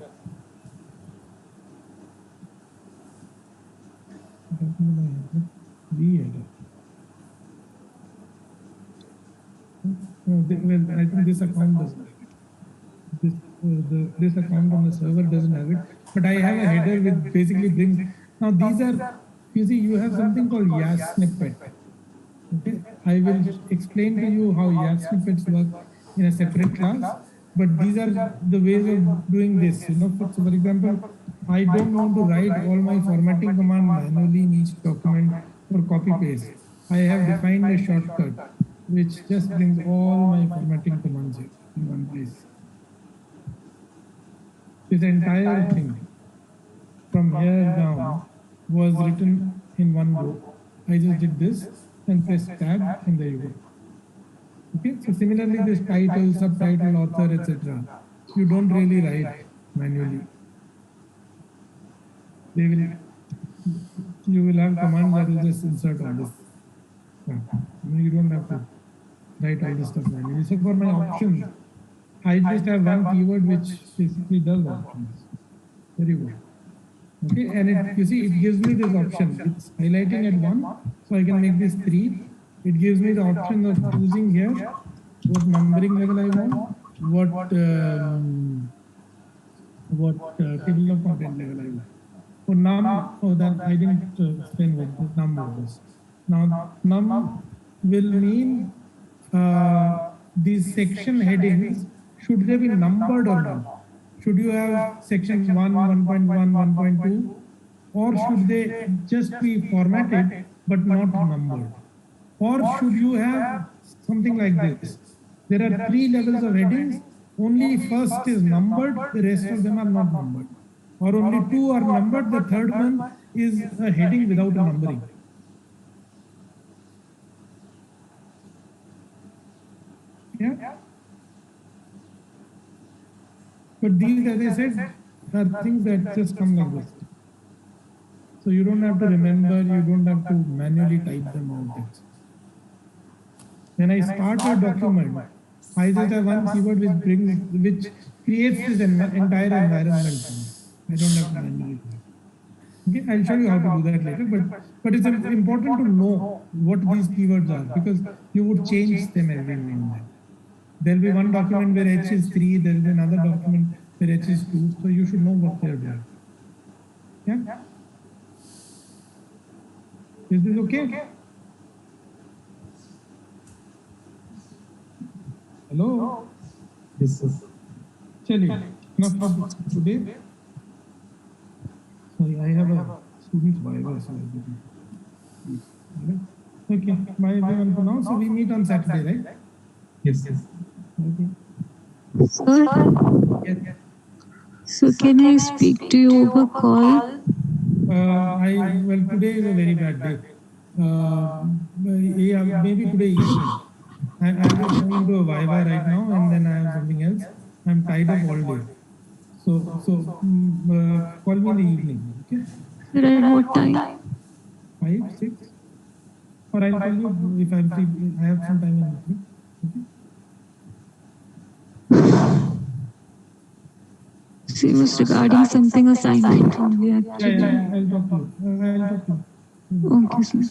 The header. Well, I think this account doesn't have it. This account on the server doesn't have it. But I have a header which basically brings. Now these are, you see, you have something called Yas snippet. Okay, I will explain to you how Yas snippets work in a separate class. But these are the ways of doing this. You know, so for example, I don't want to write all my formatting command manually in each document or copy paste. I have defined a shortcut which just brings all my formatting commands here in one place. This entire thing from here down was written in one go. I just did this and pressed tab and there you go. Okay, so similarly this title, subtitle, author, etc. You don't really write manually. You will have commands that will just insert all this. You don't have to write all this stuff manually. So for my options, I just have one keyword which basically does options. Very good. Okay, and you see, it gives me this option. It's highlighting at 1, so I can make this 3. It gives me the option of choosing here what numbering level I want, what table of content level I want. For num, that I didn't explain what the num was. Now, num will mean these section headings, should they be numbered or not? Should you have section 1, 1.1, 1.2, or should they just be formatted but not numbered? Or should you have something like this? There are 3 levels of headings, only first is numbered, the rest of them are not numbered. Or only 2 are numbered, the third one is a heading without a numbering. Yeah? But these, as I said, are things that just come like this. So you don't have to remember, you don't have to manually type them out. When I start a document, I just have one keyword which creates this entire environment. I don't have to manually do it. Okay, I'll show you how to do that later, but it's important to know what these keywords are, because you would change them every now and then. There will be one document where H is 3, there will be another document where H is 2, so you should know what they are doing. Yeah? Is this okay? Hello? Yes, sir. Chaliye, enough for today. Sorry, I have a student's Viva, so I didn't. Okay, bye everyone for now. So we meet on Saturday, right? Yes, yes. Okay. Sir, Yes. so can I speak to you over call? Well, today is a very bad day. Yeah, maybe today evening. I'm just going to a Viva right now, and then I have something else. I'm tied up all day. So call me in the evening, okay? Sir, at what time? 5, 6? Or I'll call you if I'm free. I have some time in between. Okay? She was regarding something assignment only actually. Yeah, I'll talk to you. Okay, sir.